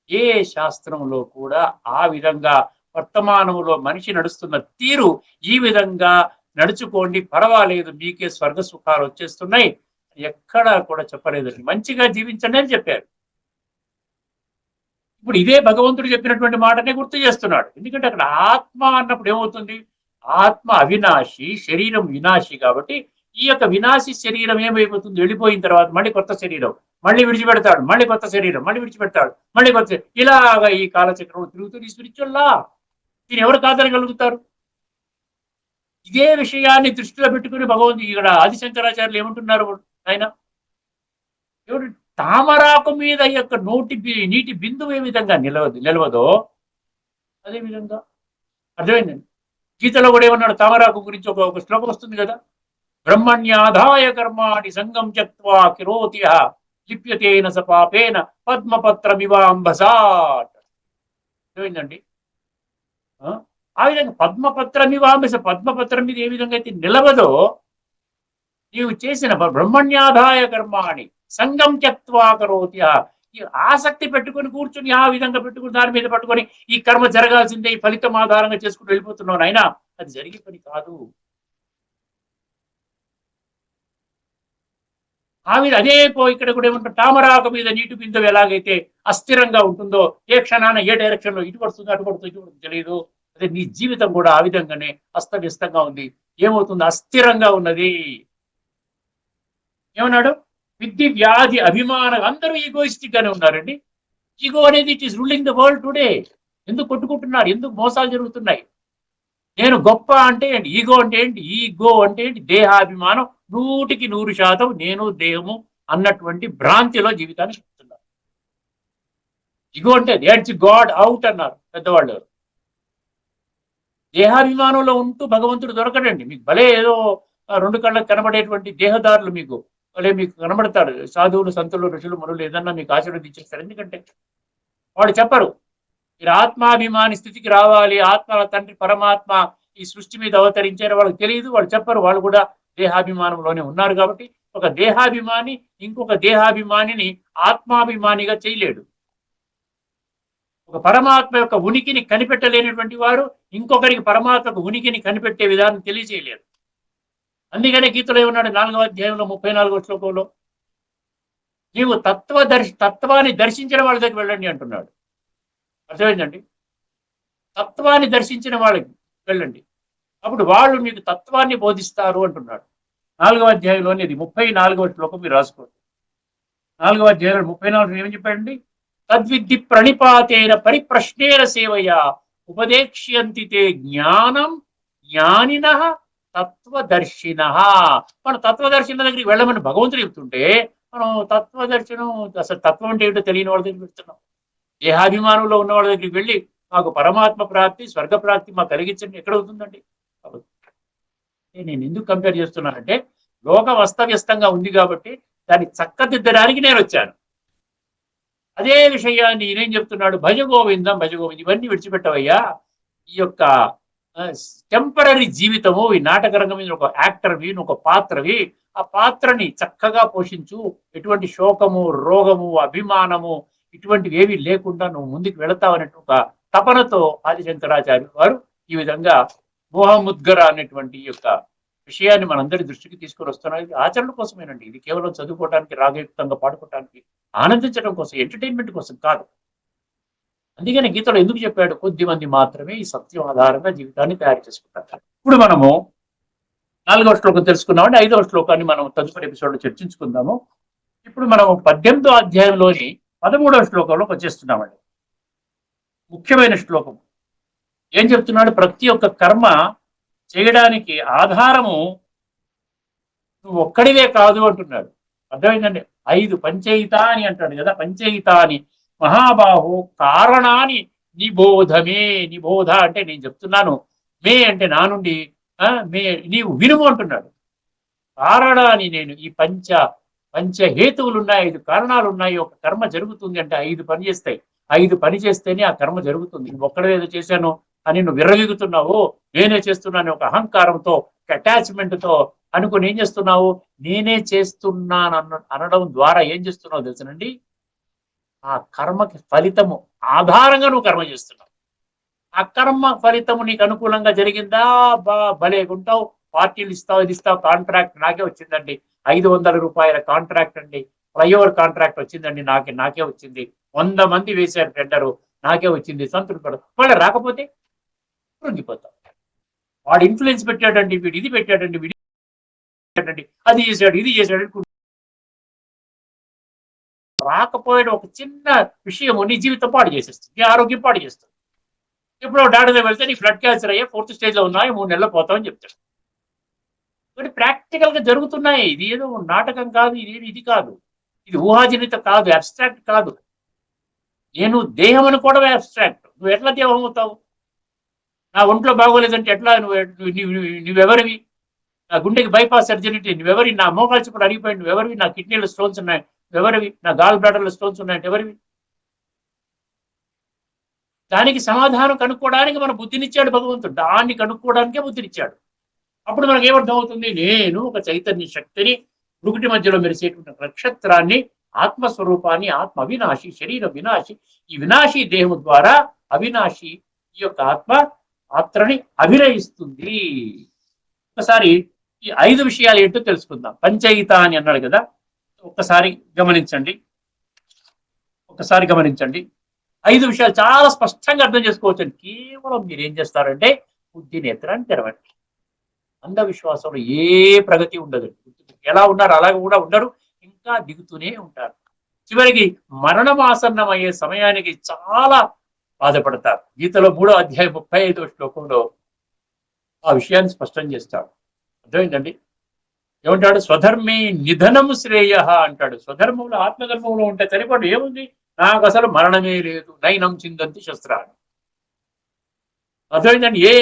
ఏ శాస్త్రంలో కూడా ఆ విధంగా వర్తమానంలో మనిషి నడుస్తున్న తీరు ఈ విధంగా నడుచుకోండి, పర్వాలేదు, మీకే స్వర్గ సుఖాలు వచ్చేస్తున్నాయి, ఎక్కడా కూడా చెప్పలేదు. మంచిగా జీవించండి అని చెప్పారు. ఇప్పుడు ఇదే భగవంతుడు చెప్పినటువంటి మాటనే గుర్తు చేస్తున్నాడు. ఎందుకంటే అక్కడ ఆత్మ అన్నప్పుడు ఏమవుతుంది? ఆత్మ అవినాశి, శరీరం వినాశి. కాబట్టి ఈ యొక్క వినాశి శరీరం ఏమైపోతుంది? వెళ్ళిపోయిన తర్వాత మళ్ళీ కొత్త శరీరం, మళ్ళీ విడిచిపెడతాడు, మళ్ళీ కొత్త శరీరం, మళ్ళీ విడిచిపెడతాడు, మళ్ళీ కొత్త, ఇలాగా ఈ కాలచక్రం తిరుగుతుంది. స్పిరిచువల్ లా, దీన్ని ఎవరు కాదనగలుగుతారు? ఇదే విషయాన్ని దృష్టిలో పెట్టుకుని భగవంతుడు ఇక్కడ ఆదిశంకరాచార్యులు ఏమంటున్నారు? ఆయన ఎవరు? తామరాకు మీద యొక్క నీటి బిందువు ఏ విధంగా నిలవదో అదే విధంగా. అర్థమైందండి? గీతలో కూడా ఏమన్నాడు? తామరాకు గురించి ఒక శ్లోకం వస్తుంది కదా, బ్రహ్మణ్యాధాయ కర్మాణి సంగం త్యక్త్వా కిరోతి లిప్యతేన స పాపేన పద్మపత్రమివాంబసా. అర్థమైందండి? ఆ విధంగా పద్మపత్రమివాంబస, పద్మపత్రం మీద ఏ విధంగా అయితే నిలవదో నీవు చేసిన బ్రహ్మణ్యాధాయ కర్మాణి సంగం త్యక్త్వా కరోతి, ఈ ఆసక్తి పెట్టుకొని కూర్చుని ఆ విధంగా పెట్టుకుని దాని మీద పట్టుకొని ఈ కర్మ జరగాల్సిందే, ఈ ఫలితం ఆధారంగా చేసుకుని వెళ్ళిపోతున్నావు అయినా అది జరిగే పని కాదు. ఆ మీద అదే ఇక్కడ కూడా ఏమంటారు? తామరాకు మీద నీటి బిందువు ఎలాగైతే అస్థిరంగా ఉంటుందో, ఏ క్షణాన ఏ డైరెక్షన్ లో ఇటు పడుతుందో అటు పడుతుందో ఇటు పడుతుందో తెలియదు. అదే నీ జీవితం కూడా ఆ విధంగానే అస్తవ్యస్తంగా ఉంది. ఏమవుతుంది? అస్థిరంగా ఉన్నది. ఏమన్నాడు? విద్య వ్యాధి అభిమానం, అందరూ ఈగోయిస్టిక్ గానే ఉన్నారండి. ఈగో అనేది it is ruling the world today. ఎందుకు కొట్టుకుంటున్నారు? ఎందుకు మోసాలు జరుగుతున్నాయి? నేను గొప్ప అంటే ఏంటి? ఈగో అంటే ఏంటి? ఈగో అంటే ఏంటి? దేహాభిమానం. 100% నేను దేహము అన్నటువంటి భ్రాంతిలో జీవితాన్ని చెప్తున్నారు. ఈగో అంటే దట్స్ గాడ్ అవుట్ అన్నారు పెద్దవాళ్ళు. దేహాభిమానంలో ఉంటూ భగవంతుడు దొరకడండి మీకు. భలే ఏదో 2 కళ్ళకు కనబడేటువంటి దేహదారులు మీకు భలే మీకు కనబడతారు. సాధువులు, సంతులు, ఋషులు, మనులు ఏదన్నా మీకు ఆశీర్వదించేస్తారు. ఎందుకంటే వాళ్ళు చెప్పరు మీరు ఆత్మాభిమాని స్థితికి రావాలి, ఆత్మల తండ్రి పరమాత్మ ఈ సృష్టి మీద అవతరించారు. వాళ్ళకి తెలియదు, వాళ్ళు చెప్పరు. వాళ్ళు కూడా దేహాభిమానంలోనే ఉన్నారు. కాబట్టి ఒక దేహాభిమాని ఇంకొక దేహాభిమానిని ఆత్మాభిమానిగా చేయలేడు. ఒక పరమాత్మ యొక్క ఉనికిని కనిపెట్టలేనటువంటి వారు ఇంకొకరికి పరమాత్మకు ఉనికిని కనిపెట్టే విధానం తెలియజేయలేరు. అందుకనే గీతలో ఏమన్నాడు 4వ అధ్యాయంలో 34వ శ్లోకంలో, నీవు తత్వాన్ని దర్శించిన వాళ్ళ దగ్గర వెళ్ళండి అంటున్నాడు. అర్థమైందండి? తత్వాన్ని దర్శించిన వాళ్ళకి వెళ్ళండి, అప్పుడు వాళ్ళు మీకు తత్వాన్ని బోధిస్తారు అంటున్నాడు. 4వ అధ్యాయంలోని ఇది 34వ శ్లోకం మీరు రాసుకోండి. 4వ అధ్యాయంలో 34 ఏమని చెప్పాడండి? తద్విద్ధి ప్రణిపాతేన పరిప్రశ్నేన సేవయ ఉపదేక్ష్యంతి తే జ్ఞానం జ్ఞానిన తత్వదర్శిన. మన తత్వదర్శన దగ్గరికి వెళ్ళమని భగవంతుడు చెప్తుంటే మనం తత్వదర్శనం అసలు తత్వం అంటే ఏంటో తెలియని వాళ్ళ దగ్గరికి వెళ్తున్నాం. దేహాభిమానంలో ఉన్న వాళ్ళ దగ్గరికి వెళ్ళి మాకు పరమాత్మ ప్రాప్తి, స్వర్గ ప్రాప్తి మాకు కలిగించండి ఎక్కడ అవుతుందండి? నేను ఎందుకు కంపేర్ చేస్తున్నానంటే లోకం అస్తవ్యస్తంగా ఉంది కాబట్టి దాన్ని చక్కదిద్దడానికి నేను వచ్చాను. అదే విషయాన్ని నేనేం చెప్తున్నాడు? భజగోవిందం భజగోవిందం, ఇవన్నీ విడిచిపెట్టవయ్యా. ఈ యొక్క టెంపరీ జీవితము, ఈ నాటక రంగం మీద ఒక యాక్టర్వి, ఒక పాత్రవి, ఆ పాత్రని చక్కగా పోషించు. ఎటువంటి శోకము, రోగము, అభిమానము ఇటువంటివి ఏవి లేకుండా నువ్వు ముందుకు వెళతావన్నట్టు ఒక తపనతో ఆదిశంకరాచార్య వారు ఈ విధంగా మోహముద్గర అనేటువంటి ఈ యొక్క విషయాన్ని మనందరి దృష్టికి తీసుకొని వస్తున్నారు. ఇది ఆచరణ కోసమేనండి. ఇది కేవలం చదువుకోవడానికి, రాగయుక్తంగా పాడుకోవడానికి, ఆనందించడం కోసం, ఎంటర్టైన్మెంట్ కోసం కాదు. అందుకని గీతలో ఎందుకు చెప్పాడు? కొద్ది మంది మాత్రమే ఈ సత్యం ఆధారంగా జీవితాన్ని తయారు చేసుకుంటారు. ఇప్పుడు మనము 4వ శ్లోకం తెలుసుకున్నామండి. 5వ శ్లోకాన్ని మనం తదుపరి ఎపిసోడ్ లో చర్చించుకుందాము. ఇప్పుడు మనం 18వ అధ్యాయంలోని 13వ శ్లోకంలోకి వచ్చేస్తున్నామండి. ముఖ్యమైన శ్లోకం ఏం చెప్తున్నాడు? ప్రతి ఒక్క కర్మ చేయడానికి ఆధారము నువ్వు ఒక్కడివే కాదు అంటున్నాడు. అర్థమైందండి? 5 పంచయితాని అంటాడు కదా, పంచయితాని మహాబాహు కారణాన్ని నిబోధమే. నిబోధ అంటే నేను చెప్తున్నాను, మే అంటే నా నుండి, మే నీవు వినుము అంటున్నాడు. కారణాన్ని నేను ఈ పంచహేతువులు ఉన్నాయి, 5 కారణాలు ఉన్నాయి. ఒక కర్మ జరుగుతుంది అంటే 5 పని చేస్తాయి. 5 పని చేస్తేనే ఆ కర్మ జరుగుతుంది. నువ్వు ఒక్కడే ఏదో చేశాను అని నువ్వు విర్రవీగుతున్నావు, నేనే చేస్తున్నాను ఒక అహంకారంతో, అటాచ్మెంట్తో అనుకుని ఏం చేస్తున్నావు? నేనే చేస్తున్నాను అనడం ద్వారా ఏం చేస్తున్నావు తెలుసునండి? ఆ కర్మకి ఫలితము ఆధారంగా నువ్వు కర్మ చేస్తున్నావు. ఆ కర్మ ఫలితము నీకు అనుకూలంగా జరిగిందా, భలేగుంటావు, పార్టీలు ఇస్తావు, ఇది ఇస్తావు. కాంట్రాక్ట్ నాకే వచ్చిందండి, 500 రూపాయల కాంట్రాక్ట్ అండి, ఫ్లైఓవర్ కాంట్రాక్ట్ వచ్చిందండి, నాకే వచ్చింది. 100 మంది వేశారు టెండరు, నాకే వచ్చింది. సంతృప్తి వాళ్ళు రాకపోతే కృంగిపోతాం. వాడు ఇన్ఫ్లుయెన్స్ పెట్టాడండి, వీడు ఇది పెట్టాడండి, వీడి అది చేశాడు, ఇది చేశాడు. రాకపోయిన ఒక చిన్న విషయము నీ జీవితం పాడు చేసేస్తుంది, నీ ఆరోగ్యం పాడు చేస్తుంది. ఎప్పుడో డాక్టర్ వెళ్తే నీ బ్లడ్ క్యాన్సర్ అయ్యే 4th స్టేజ్ లో ఉన్నాయి, 3 నెలలు పోతామని చెప్తాడు. కాబట్టి ప్రాక్టికల్ గా జరుగుతున్నాయి. ఇది ఏదో నాటకం కాదు, ఇది కాదు, ఇది ఊహాజనిత కాదు, అబ్స్ట్రాక్ట్ కాదు. నేను దేహం అనుకోవడం అబ్స్ట్రాక్ట్. నువ్వు ఎట్లా దేహం అవుతావు? నా ఒంట్లో బాగోలేదంటే ఎట్లా? నువ్వెవరివి? నా గుండెకి బైపాస్ సర్జరీ నువ్వెవరి? నా మోకాల్సి కూడా అడిగిపోయి నువ్వెవరివి? నా కిడ్నీలో స్టోన్స్ ఉన్నాయి ఎవరివి? నా గాల్ బ్లాడర్లో స్టోన్స్ ఉన్నాయంటే ఎవరివి? దానికి సమాధానం కనుక్కోవడానికి మన బుద్ధినిచ్చాడు భగవంతుడు. దాన్ని కనుక్కోవడానికే బుద్ధినిచ్చాడు. అప్పుడు మనకి ఏమర్థం అవుతుంది? నేను ఒక చైతన్య శక్తిని, మృగుటి మధ్యలో మెరిసేటువంటి నక్షత్రాన్ని, ఆత్మస్వరూపాన్ని, ఆత్మ అవినాశి, శరీరం వినాశి. ఈ వినాశి దేహము ద్వారా అవినాశి ఈ యొక్క ఆత్మ పాత్రని అభినయిస్తుంది. ఒకసారి ఈ 5 విషయాలు ఏంటో తెలుసుకుందాం. పంచయిత అని అన్నాడు కదా, ఒక్కసారి గమనించండి. ఒక ఒక్కసారి గమనించండి. 5 విషయాలు చాలా స్పష్టంగా అర్థం చేసుకోవచ్చండి. కేవలం మీరు ఏం చేస్తారంటే బుద్ధి నేత్రాన్ని తెరవండి. అంధవిశ్వాసంలో ఏ ప్రగతి ఉండదు. ఎలా ఉన్నారు అలాగ కూడా ఉండరు, ఇంకా దిగుతూనే ఉంటారు. చివరికి మరణం ఆసన్నమయ్యే సమయానికి చాలా బాధపడతారు. గీతలో 3వ అధ్యాయం 35వ శ్లోకంలో ఆ విషయాన్ని స్పష్టం చేస్తాడు. అర్థమైందండి? ఏమంటాడు? స్వధర్మే నిధనం శ్రేయ అంటాడు. స్వధర్మంలో ఆత్మధర్మంలో ఉంటే సరిపడు, ఏముంది, నాకు అసలు మరణమే లేదు, నైనం చిందంతి శస్త్రాన్ని. అర్థమైందండి? ఏ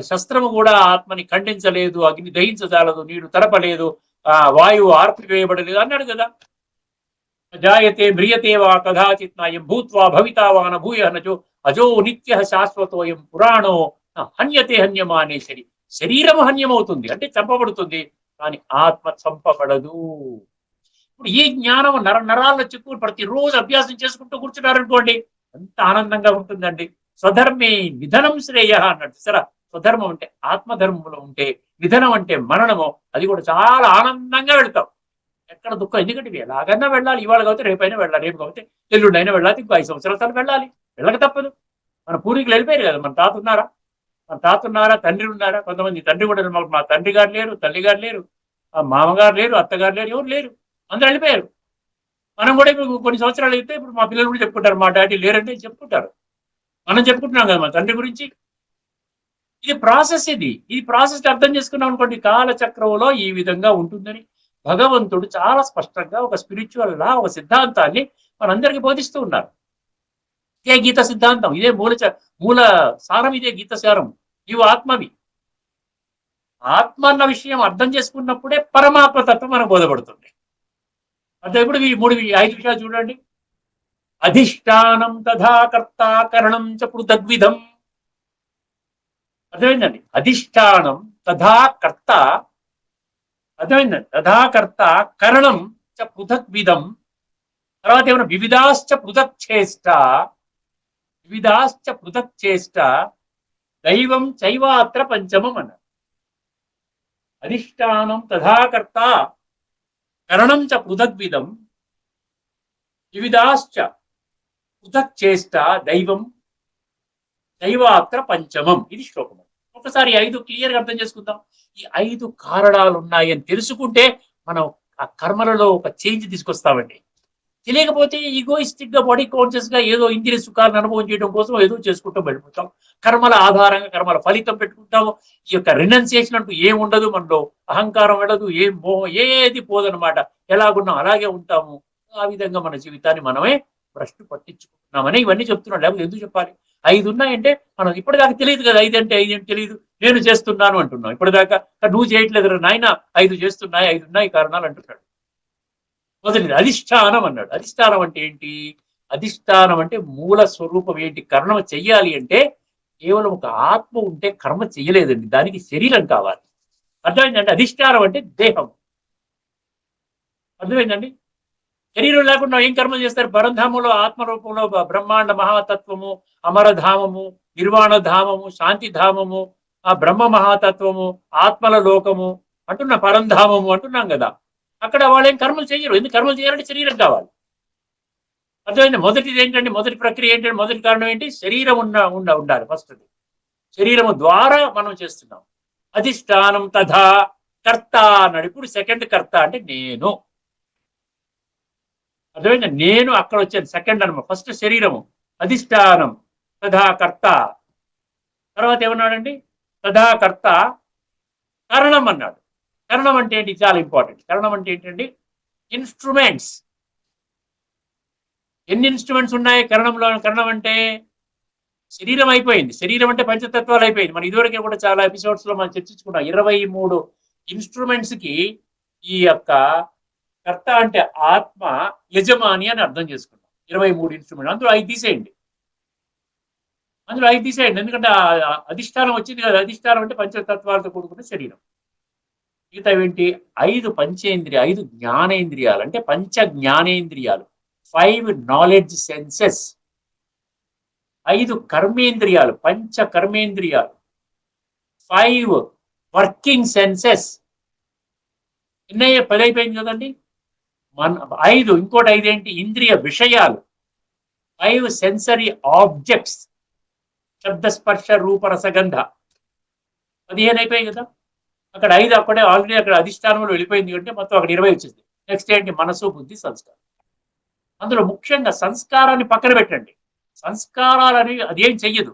శస్త్రము కూడా ఆత్మని ఖండించలేదు, అగ్ని దహించజాలదు, నీరు తడపలేదు, వాయువు ఆర్పివేయబడలేదు అన్నాడు కదా. జాయతే మ్రియతే వా కదాచిత్ నాయం భూత్వా భవితా వా న భూయ నజో అజో నిత్య శాశ్వతోయం పురాణో హన్యతే హన్యమానే శరీరం హన్యమవుతుంది అంటే చంపబడుతుంది, కానీ ఆత్మ చంపబడదు. ఇప్పుడు ఈ జ్ఞానం నరాల్లో చిక్కుని ప్రతిరోజు అభ్యాసం చేసుకుంటూ కూర్చున్నారనుకోండి, ఎంత ఆనందంగా ఉంటుందండి. స్వధర్మే నిధనం శ్రేయ అన్నట్టు. సరే, స్వధర్మం అంటే ఆత్మధర్మంలో ఉంటే, నిధనం అంటే మరణము, అది కూడా చాలా ఆనందంగా వెళ్తాం. ఎక్కడ దుఃఖం, ఎందుకంటే ఎలాగైనా వెళ్ళాలి. ఇవాళ కాబట్టి రేపైనా వెళ్ళాలి, రేపు కాబట్టి ఎల్లుండైనా వెళ్ళాలి, ఇంకో 5 సంవత్సరాలు వెళ్ళాలి, వెళ్ళక తప్పదు. మన పూర్వీకులు వెళ్ళిపోయారు కదా. మన తాత ఉన్నారా, తండ్రి ఉన్నారా? కొంతమంది తండ్రి కూడా, మా తండ్రి గారు లేరు, తల్లి గారు లేరు, మామగారు లేరు, అత్తగారు లేరు, ఎవరు లేరు, అందరూ వెళ్ళిపోయారు. మనం కూడా ఇప్పుడు కొన్ని సంవత్సరాలు అయితే ఇప్పుడు మా పిల్లలు కూడా చెప్పుకుంటారు, మా డాడీ లేరంటే చెప్పుకుంటారు. మనం చెప్పుకుంటున్నాం కదా మా తండ్రి గురించి. ఇది ప్రాసెస్. ఈ ప్రాసెస్ అర్థం చేసుకున్నాం అనుకోండి, కాలచక్రంలో ఈ విధంగా ఉంటుందని భగవంతుడు చాలా స్పష్టంగా ఒక స్పిరిచువల్ లా, ఒక సిద్ధాంతాన్ని మనందరికీ బోధిస్తూ ఉన్నారు. ఇదే గీత సిద్ధాంతం, ఇదే మూల సారం, ఇదే గీత సారం. నీవు ఆత్మవి. ఆత్మ అన్న విషయం అర్థం చేసుకున్నప్పుడే పరమాత్మ తత్వం మనకు బోధపడుతుంది. అంటే ఇప్పుడు ఈ 5 విషయాలు చూడండి. అధిష్టానం తథా కర్త కరణం చ పృథగ్విధం. అర్థమైందండి? అధిష్టానం తథా కర్త, అర్థమైందండి? తథా కర్త కరణం చ పృథగ్విధం. తర్వాత ఏమన్నా వివిధాశ్చ పృథక్ చేష్ట దైవం చైవాత్ర పంచమం అన్నారు. అధిష్టానం తథా కర్త కరణం చ పృథగ్విధం వివిధాశ్చ పృథక్ చేష్ట దైవం చైవాత్ర పంచమం. ఇది శ్లోకం. ఒకసారి 5 క్లియర్గా అర్థం చేసుకుందాం. ఈ 5 కారణాలు ఉన్నాయని తెలుసుకుంటే మనం ఆ కర్మలలో ఒక చేంజ్ తీసుకొస్తామండి. తెలియకపోతే ఈగోయిస్టిక్ గా, బాడీ కాన్షియస్ గా ఏదో ఇంద్రియ సుఖాలను అనుభవం చేయడం కోసం ఏదో చేసుకుంటూ వెళ్ళిపోతాం. కర్మల ఆధారంగా కర్మల ఫలితం పెట్టుకుంటాము. ఈ యొక్క రినౌన్సియేషన్ అంటూ ఏముండదు మనలో. అహంకారం వెళ్ళదు, ఏం మోహం ఏది పోదనమాట. ఎలాగున్నాం అలాగే ఉంటాము. ఆ విధంగా మన జీవితాన్ని మనమే భ్రష్టు పట్టించుకుంటున్నామని ఇవన్నీ చెప్తున్నాడు. లేకపోతే ఎందుకు చెప్పాలి? 5 ఉన్నాయంటే మనం ఇప్పటిదాకా తెలియదు కదా. 5 అంటే తెలియదు, నేను చేస్తున్నాను అంటున్నాం. ఇప్పటిదాకా నువ్వు చేయట్లేదు నాయన, 5 చేస్తున్నాయి, 5 ఉన్నాయి కారణాలు అంటున్నాడు. మొదటిది అధిష్టానం అన్నాడు. అధిష్టానం అంటే ఏంటి? అధిష్టానం అంటే మూల స్వరూపం ఏంటి? కర్మ చెయ్యాలి అంటే కేవలం ఒక ఆత్మ ఉంటే కర్మ చెయ్యలేదండి, దానికి శరీరం కావాలి. అర్థమైందండి? అధిష్టానం అంటే దేహం. అర్థమైందండి? శరీరం లేకుండా ఏం కర్మ చేస్తారు? పరంధామంలో ఆత్మరూపంలో బ్రహ్మాండ మహాతత్వము, అమరధామము, నిర్వాణధామము, శాంతిధామము, ఆ బ్రహ్మ మహాతత్వము, ఆత్మల లోకము అంటున్నా, పరంధామము అంటున్నాం కదా. అక్కడ వాళ్ళు ఏం కర్మలు చేయరు. ఎందుకు కర్మలు చేయాలంటే శరీరం కావాలి. అర్థమైంది? మొదటిది ఏంటంటే, మొదటి ప్రక్రియ ఏంటంటే, మొదటి కారణం ఏంటి? శరీరం ఉండాలి. ఫస్ట్ శరీరము ద్వారా మనం చేస్తున్నాం. అధిష్టానం తథా కర్త అన్నాడు. ఇప్పుడు సెకండ్ కర్త అంటే నేను. అర్థమైంది? నేను అక్కడ వచ్చాను, సెకండ్ అనమాట. ఫస్ట్ శరీరము, అధిష్టానం తథా కర్త. తర్వాత ఏమన్నాడండి? తథా కర్త కరణం అన్నాడు. కరణం అంటే ఏంటి? చాలా ఇంపార్టెంట్. కరణం అంటే ఏంటండి? ఇన్స్ట్రుమెంట్స్. ఎన్ని ఇన్స్ట్రుమెంట్స్ ఉన్నాయి కరణంలో? కరణం అంటే శరీరం అయిపోయింది. శరీరం అంటే పంచతత్వాలు అయిపోయింది. మనం ఇదివరకే కూడా చాలా ఎపిసోడ్స్ లో మనం చర్చించుకున్నాం. 23 ఇన్స్ట్రుమెంట్స్ కి ఈ యొక్క కర్త అంటే ఆత్మ యజమాని అని అర్థం చేసుకున్నాం. 23 ఇన్స్ట్రుమెంట్. అందులో 5 తీసేయండి. ఎందుకంటే అధిష్టానం వచ్చింది కదా. అధిష్టానం అంటే పంచతత్వాలతో కూడుకున్న శరీరం. మిగతా ఏంటి? 5 పంచేంద్రియ, 5 జ్ఞానేంద్రియాలు అంటే పంచ జ్ఞానేంద్రియాలు, 5 నాలెడ్జ్ సెన్సెస్, 5 కర్మేంద్రియాలు, పంచ కర్మేంద్రియాలు, 5 వర్కింగ్ సెన్సెస్. ఎన్నయ్య 10 అయిపోయింది కదండి. 5 ఇంకోటి 5 ఏంటి? ఇంద్రియ విషయాలు. 5 సెన్సరీ ఆబ్జెక్ట్స్, శబ్ద స్పర్శ రూప రసగంధ, 15 అయిపోయాయి కదా. అక్కడ 5 అక్కడే ఆల్రెడీ అక్కడ అధిష్టానంలో వెళ్ళిపోయింది అంటే మొత్తం అక్కడ 20 వచ్చింది. నెక్స్ట్ ఏంటి? మనసు, బుద్ధి, సంస్కారం. అందులో ముఖ్యంగా సంస్కారాన్ని పక్కన పెట్టండి. సంస్కారాలని అదేం చెయ్యదు.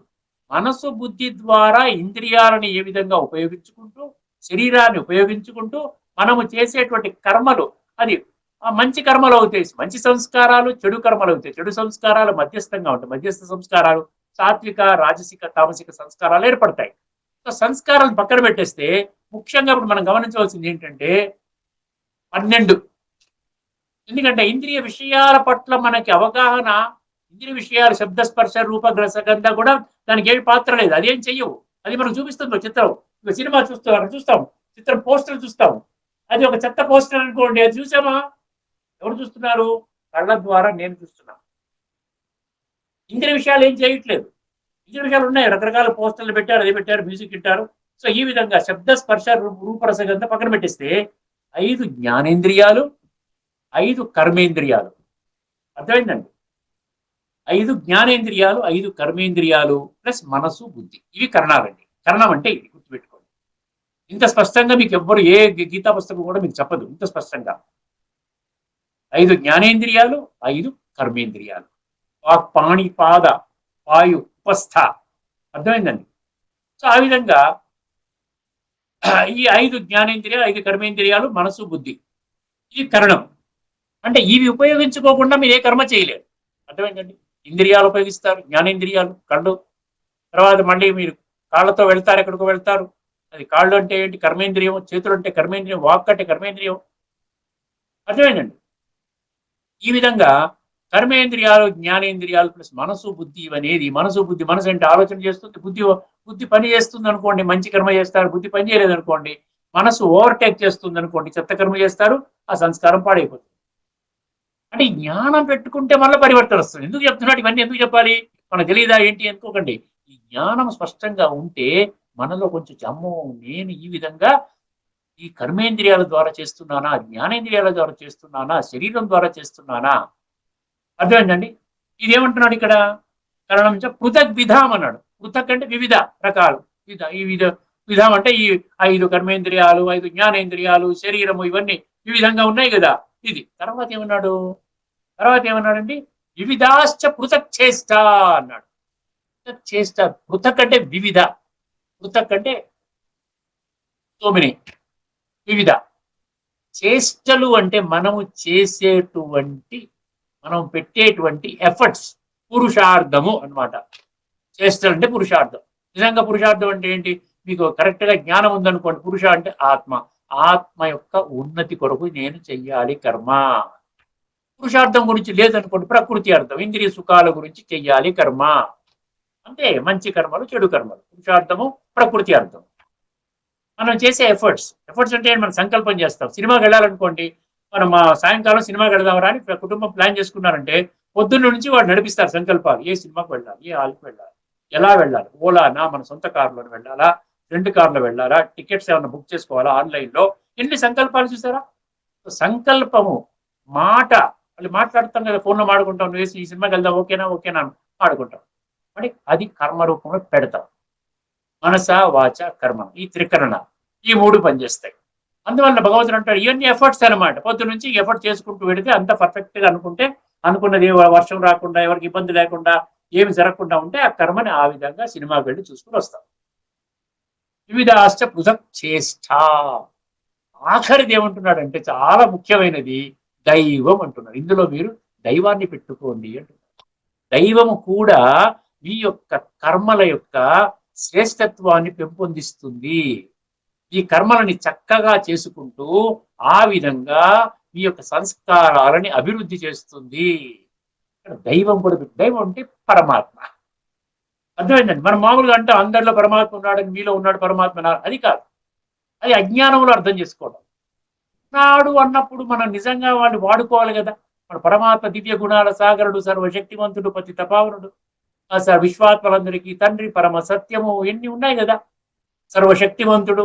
మనసు బుద్ధి ద్వారా ఇంద్రియాలను ఏ విధంగా ఉపయోగించుకుంటూ, శరీరాన్ని ఉపయోగించుకుంటూ మనము చేసేటువంటి కర్మలు, అది మంచి కర్మలు అవుతాయి, మంచి సంస్కారాలు, చెడు కర్మలు అవుతాయి, చెడు సంస్కారాలు మధ్యస్థంగా ఉంటాయి, మధ్యస్థ సంస్కారాలు, సాత్విక రాజసిక తామసిక సంస్కారాలు ఏర్పడతాయి. సో సంస్కారాలను పక్కన పెట్టేస్తే ముఖ్యంగా ఇప్పుడు మనం గమనించవలసింది ఏంటంటే 12. ఎందుకంటే ఇంద్రియ విషయాల పట్ల మనకి అవగాహన, ఇంద్రియ విషయాలు శబ్ద స్పర్శ రూప రసగంధ కూడా దానికి ఏమి పాత్ర లేదు, అదేం చెయ్యవు. అది మనం చూపిస్తుంది చిత్రం. ఇక సినిమా చూస్తాం, అక్కడ చూస్తాం చిత్రం, పోస్టర్ చూస్తాం, అది ఒక చెత్త పోస్టర్ అనుకోండి, అది చూసామా? ఎవరు చూస్తున్నారు? కళ్ళ ద్వారా నేను చూస్తున్నాను. ఇంద్రియ విషయాలు ఏం చేయట్లేదు. ఇంద్రియ విషయాలు ఉన్నాయి, రకరకాల పోస్టర్లు పెట్టారు, అది పెట్టారు, మ్యూజిక్ పెట్టారు. సో ఈ విధంగా శబ్ద స్పర్శ రూపరసగంధ పక్కన పెట్టేస్తే 5 జ్ఞానేంద్రియాలు, 5 కర్మేంద్రియాలు. అర్థమైందండి? 5 జ్ఞానేంద్రియాలు, 5 కర్మేంద్రియాలు ప్లస్ మనసు బుద్ధి, ఇవి కరణాలండి. కరణం అంటే ఇది గుర్తుపెట్టుకోండి. ఇంత స్పష్టంగా మీకు ఎవ్వరు ఏ గీతా పుస్తకం కూడా మీకు చెప్పదు ఇంత స్పష్టంగా. 5 జ్ఞానేంద్రియాలు, 5 కర్మేంద్రియాలు, వాక్ పాణి పాద వాయు ఉపస్థ. అర్థమైందండి? సో ఆ విధంగా ఈ 5 జ్ఞానేంద్రియాలు, 5 కర్మేంద్రియాలు, మనసు బుద్ధి, ఇది కరణం. అంటే ఇవి ఉపయోగించుకోకుండా మీరు ఏ కర్మ చేయలేరు. అర్థమైందండి? ఇంద్రియాలు ఉపయోగిస్తారు, జ్ఞానేంద్రియాలు, కళ్ళు, తర్వాత మళ్ళీ మీరు కాళ్ళతో వెళ్తారు, ఎక్కడికో వెళ్తారు, అది కాళ్ళు అంటే ఏంటి? కర్మేంద్రియం. చేతులు అంటే కర్మేంద్రియం. వాక్ అంటే కర్మేంద్రియం. అర్థమైందండి? ఈ విధంగా కర్మేంద్రియాలు, జ్ఞానేంద్రియాలు ప్లస్ మనసు బుద్ధి అనేది, మనసు బుద్ధి, మనసు అంటే ఆలోచన చేస్తుంది, బుద్ధి బుద్ధి పని చేస్తుంది అనుకోండి, మంచి కర్మ చేస్తారు. బుద్ధి పని చేయలేదు అనుకోండి, మనసు ఓవర్టేక్ చేస్తుంది అనుకోండి, చెత్త కర్మ చేస్తారు, ఆ సంస్కారం పాడైపోతుంది. అంటే జ్ఞానం పెట్టుకుంటే మళ్ళీ పరివర్తన వస్తుంది. ఎందుకు చెప్తున్నాడు ఇవన్నీ? ఎందుకు చెప్పాలి? మనకు తెలియదా ఏంటి అనుకోకండి. ఈ జ్ఞానం స్పష్టంగా ఉంటే మనలో కొంచెం జమ్మో, నేను ఈ విధంగా ఈ కర్మేంద్రియాల ద్వారా చేస్తున్నానా, జ్ఞానేంద్రియాల ద్వారా చేస్తున్నానా, శరీరం ద్వారా చేస్తున్నానా? అర్థమైందండి? ఇదేమంటున్నాడు ఇక్కడ? కరణం పృథక్ విధాం అన్నాడు. పృథక్ అంటే వివిధ రకాలు. ఈ విధాం అంటే ఈ 5 కర్మేంద్రియాలు, 5 జ్ఞానేంద్రియాలు, శరీరము, ఇవన్నీ వివిధంగా ఉన్నాయి కదా. ఇది తర్వాత ఏమన్నాడండి? వివిధాశ్చ పృథక్ చేష్ట అన్నాడు. పృథక్ చేష్ట, పృథక్ అంటే వివిధ, పృథక్ అంటే సో మెనీ, వివిధ. చేష్టలు అంటే మనము చేసేటువంటి, మనం పెట్టేటువంటి ఎఫర్ట్స్, పురుషార్థము అన్నమాట. చేష్టలు అంటే పురుషార్థం. నిజంగా పురుషార్థం అంటే ఏంటి? మీకు కరెక్ట్ గా జ్ఞానం ఉందనుకోండి, పురుష అంటే ఆత్మ, ఆత్మ యొక్క ఉన్నతి కొరకు నేను చెయ్యాలి కర్మ. పురుషార్థం గురించి లేదనుకోండి, ప్రకృతి అర్థం, ఇంద్రియ సుఖాల గురించి చెయ్యాలి కర్మ. అంతే, మంచి కర్మలు, చెడు కర్మలు, పురుషార్థము, ప్రకృతి అర్థం. మనం చేసే ఎఫర్ట్స్ అంటే మనం సంకల్పం చేస్తాం. సినిమాకి వెళ్ళాలనుకోండి, మనం సాయంకాలం సినిమాకి వెళ్దామరా అని కుటుంబం ప్లాన్ చేసుకున్నారంటే పొద్దున్న నుంచి వాడు నడిపిస్తారు సంకల్పాలు. ఏ సినిమాకి వెళ్ళాలి, ఏ హాల్కి వెళ్ళాలి, ఎలా వెళ్ళాలి, ఓలానా, మన సొంత కారులో వెళ్ళాలా, 2 కార్లో వెళ్ళాలా, టికెట్స్ ఏమైనా బుక్ చేసుకోవాలా, ఆన్లైన్లో, ఎన్ని సంకల్పాలు చూసారా? సంకల్పము, మాట, వాళ్ళు మాట్లాడుతాం కదా, ఫోన్లో మాడుకుంటాం, నువ్వు ఈ సినిమాకి వెళ్దాం, ఓకేనా ఆడుకుంటాం. మరి అది కర్మ రూపంలో పెడతాం. మనస వాచ కర్మ, ఈ త్రికరణ, ఈ 3 పనిచేస్తాయి. అందువల్ల భగవంతుడు అంటాడు ఇవన్నీ ఎఫర్ట్స్ అనమాట. పొద్దు నుంచి ఎఫర్ట్ చేసుకుంటూ వెళితే అంత పర్ఫెక్ట్ గా అనుకుంటే, అనుకున్నది వర్షం రాకుండా, ఎవరికి ఇబ్బంది లేకుండా, ఏమి జరగకుండా ఉంటే ఆ కర్మని ఆ విధంగా సినిమాకి వెళ్ళి చూసుకుని వస్తాం. వివిధాశ్చ పృథక్ చేష్ట. ఆఖరిది ఏమంటున్నాడంటే చాలా ముఖ్యమైనది, దైవం అంటున్నాడు. ఇందులో మీరు దైవాన్ని పెట్టుకోండి అంటున్నారు. దైవము కూడా మీ యొక్క కర్మల యొక్క శ్రేష్టత్వాన్ని పెంపొందిస్తుంది. ఈ కర్మలని చక్కగా చేసుకుంటూ ఆ విధంగా మీ యొక్క సంస్కారాలని అభివృద్ధి చేస్తుంది. దైవం కూడా, దైవం అంటే పరమాత్మ. అర్థమైందండి? మనం మామూలుగా అంటే అందరిలో పరమాత్మ ఉన్నాడని, మీలో ఉన్నాడు పరమాత్మ, అది కాదు. అది అజ్ఞానంలో అర్థం చేసుకోవడం. నాడు అన్నప్పుడు మనం నిజంగా వాడిని వాడుకోవాలి కదా. మన పరమాత్మ దివ్య గుణాల సాగరుడు, సర్వశక్తివంతుడు, పతి తపావనుడు, విశ్వాత్మలందరికీ తండ్రి, పరమ సత్యము, ఎన్ని ఉన్నాయి కదా. సర్వశక్తివంతుడు,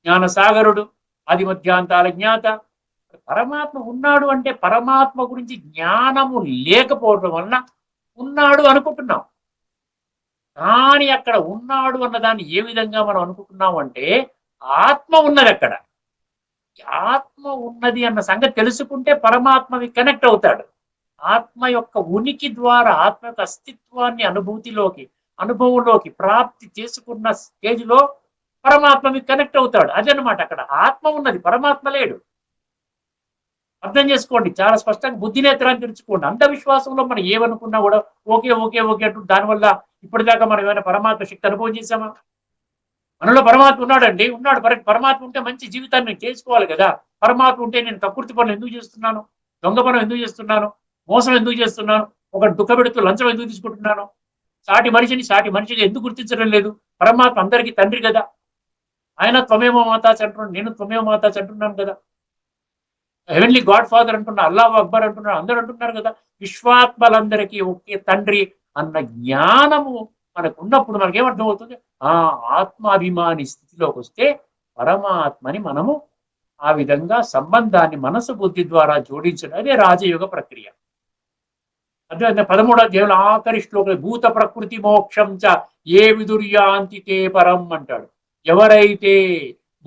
జ్ఞాన సాగరుడు, ఆది మధ్యాంతాల జ్ఞాత. పరమాత్మ ఉన్నాడు అంటే పరమాత్మ గురించి జ్ఞానము లేకపోవడం వలన ఉన్నాడు అనుకుంటున్నాం. కానీ అక్కడ ఉన్నాడు అన్నదాన్ని ఏ విధంగా మనం అనుకుంటున్నాం అంటే ఆత్మ ఉన్నది అక్కడ. ఆత్మ ఉన్నది అన్న సంగతి తెలుసుకుంటే పరమాత్మకి కనెక్ట్ అవుతాడు. ఆత్మ యొక్క ఉనికి ద్వారా ఆత్మ యొక్క అస్తిత్వాన్ని అనుభవంలోకి ప్రాప్తి చేసుకున్న స్టేజ్ లో పరమాత్మకి కనెక్ట్ అవుతాడు. అదనమాట అక్కడ ఆత్మ ఉన్నది, పరమాత్మ లేడు. అర్థం చేసుకోండి, చాలా స్పష్టంగా బుద్ధి నేత్రాన్ని తెరుచుకోండి. అంధవిశ్వాసంలో మనం ఏమనుకున్నా కూడా ఓకే ఓకే ఓకే అంటూ దానివల్ల ఇప్పటిదాకా మనం ఏమైనా పరమాత్మ శక్తి అనుభవం చేసామా? మనలో పరమాత్మ ఉన్నాడండి, ఉన్నాడు. పరమాత్మ ఉంటే మంచి జీవితాన్ని చేసుకోవాలి కదా. పరమాత్మ ఉంటే నేను ప్రకృతి పనులు ఎందుకు చేస్తున్నాను, దొంగ పనులు ఎందుకు చేస్తున్నాను, మోసం ఎందుకు చేస్తున్నాను, ఒక దుఃఖ పెడుతూ లంచం ఎందుకు తీసుకుంటున్నాను, సాటి మనిషిగా ఎందుకు గుర్తించడం లేదు? పరమాత్మ అందరికీ తండ్రి కదా. ఆయన త్వమేమో మాతాచి అంటున్నాడు, నేను త్వమేమో మాతాచి అంటున్నాను కదా. హెవెన్లీ గాడ్ ఫాదర్ అంటున్నా, అల్లాహ్ అక్బర్ అంటున్నారు, అందరూ అంటున్నారు కదా. విశ్వాత్మలందరికీ ఒకే తండ్రి అన్న జ్ఞానము మనకు ఉన్నప్పుడు మనకేమర్థం అవుతుంది? ఆ ఆత్మాభిమాని స్థితిలోకి వస్తే పరమాత్మని మనము ఆ విధంగా సంబంధాన్ని మనసు బుద్ధి ద్వారా జోడించడం, అదే రాజయోగ ప్రక్రియ. అదే 13వ అధ్యాయంలో ఆఖరి శ్లోకం, భూత ప్రకృతి మోక్షం చ ఏ విదుర్యాంతి తే పరం అంటాడు. ఎవరైతే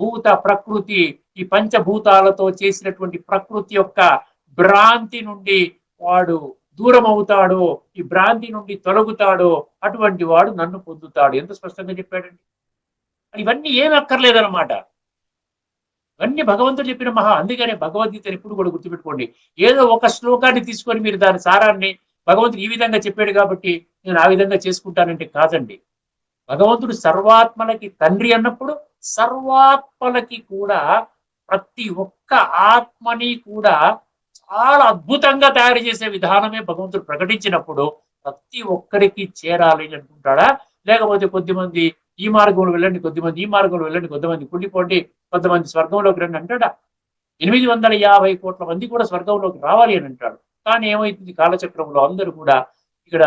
భూత ప్రకృతి, ఈ పంచభూతాలతో చేసినటువంటి ప్రకృతి యొక్క భ్రాంతి నుండి వాడు దూరం అవుతాడో, ఈ భ్రాంతి నుండి తొలగుతాడో, అటువంటి వాడు నన్ను పొందుతాడు. ఎంత స్పష్టంగా చెప్పాడండి. ఇవన్నీ ఏమి అక్కర్లేదన్నమాట. ఇవన్నీ భగవంతుడు చెప్పిన అందుకనే భగవద్గీతను ఎప్పుడు కూడా గుర్తుపెట్టుకోండి. ఏదో ఒక శ్లోకాన్ని తీసుకొని మీరు దాని సారాన్ని భగవంతుడు ఈ విధంగా చెప్పాడు కాబట్టి నేను ఆ విధంగా చేసుకుంటానంటే కాదండి. భగవంతుడు సర్వాత్మలకి తండ్రి అన్నప్పుడు సర్వాత్మలకి కూడా ప్రతి ఒక్క ఆత్మని కూడా చాలా అద్భుతంగా తయారు చేసే విధానమే భగవంతుడు ప్రకటించినప్పుడు ప్రతి ఒక్కరికి చేరాలి అనుకుంటాడా? లేకపోతే కొద్దిమంది ఈ మార్గంలో వెళ్ళండి, కొద్దిమంది ఈ మార్గంలో వెళ్ళండి, కొంతమంది కుళ్ళిపోండి, కొంతమంది స్వర్గంలోకి రండి అంటాడా? 850 కోట్ల మంది కూడా స్వర్గంలోకి రావాలి అని అంటాడు. కానీ ఏమైతుంది, కాలచక్రంలో అందరూ కూడా ఇక్కడ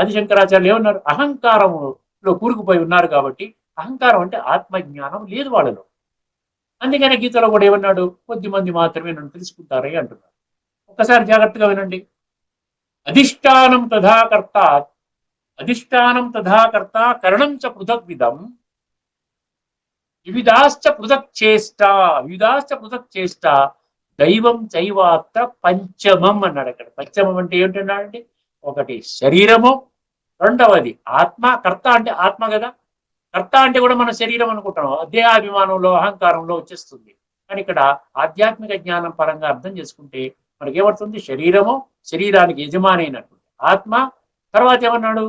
ఆదిశంకరాచార్యులు ఏమన్నారు? అహంకారంలో కూరుకుపోయి ఉన్నారు కాబట్టి, అహంకారం అంటే ఆత్మజ్ఞానం లేదు వాళ్ళలో. అందుకనే గీతలో కూడా ఏమన్నాడు? కొద్దిమంది మాత్రమే నన్ను తెలుసుకుంటారని అంటున్నాడు. ఒక్కసారి జాగ్రత్తగా వినండి. అధిష్టానం తథాకర్త కరణం చ పృథగ్విధం వివిధాశ్చ పృథక్ చేష్ట దైవం చైవాత్ర పంచమం అన్నాడు. అక్కడ పంచమం అంటే ఏమిటన్నాడంటే, ఒకటి శరీరము, రెండవది ఆత్మ. కర్త అంటే ఆత్మ కదా. కర్త అంటే కూడా మన శరీరం అనుకుంటాం, దేహాభిమానంలో అహంకారంలో వచ్చేస్తుంది. కానీ ఇక్కడ ఆధ్యాత్మిక జ్ఞానం పరంగా అర్థం చేసుకుంటే మనకేమవుతుంది? శరీరము, శరీరానికి యజమాని అయినటువంటి ఆత్మ. తర్వాత ఏమన్నాడు?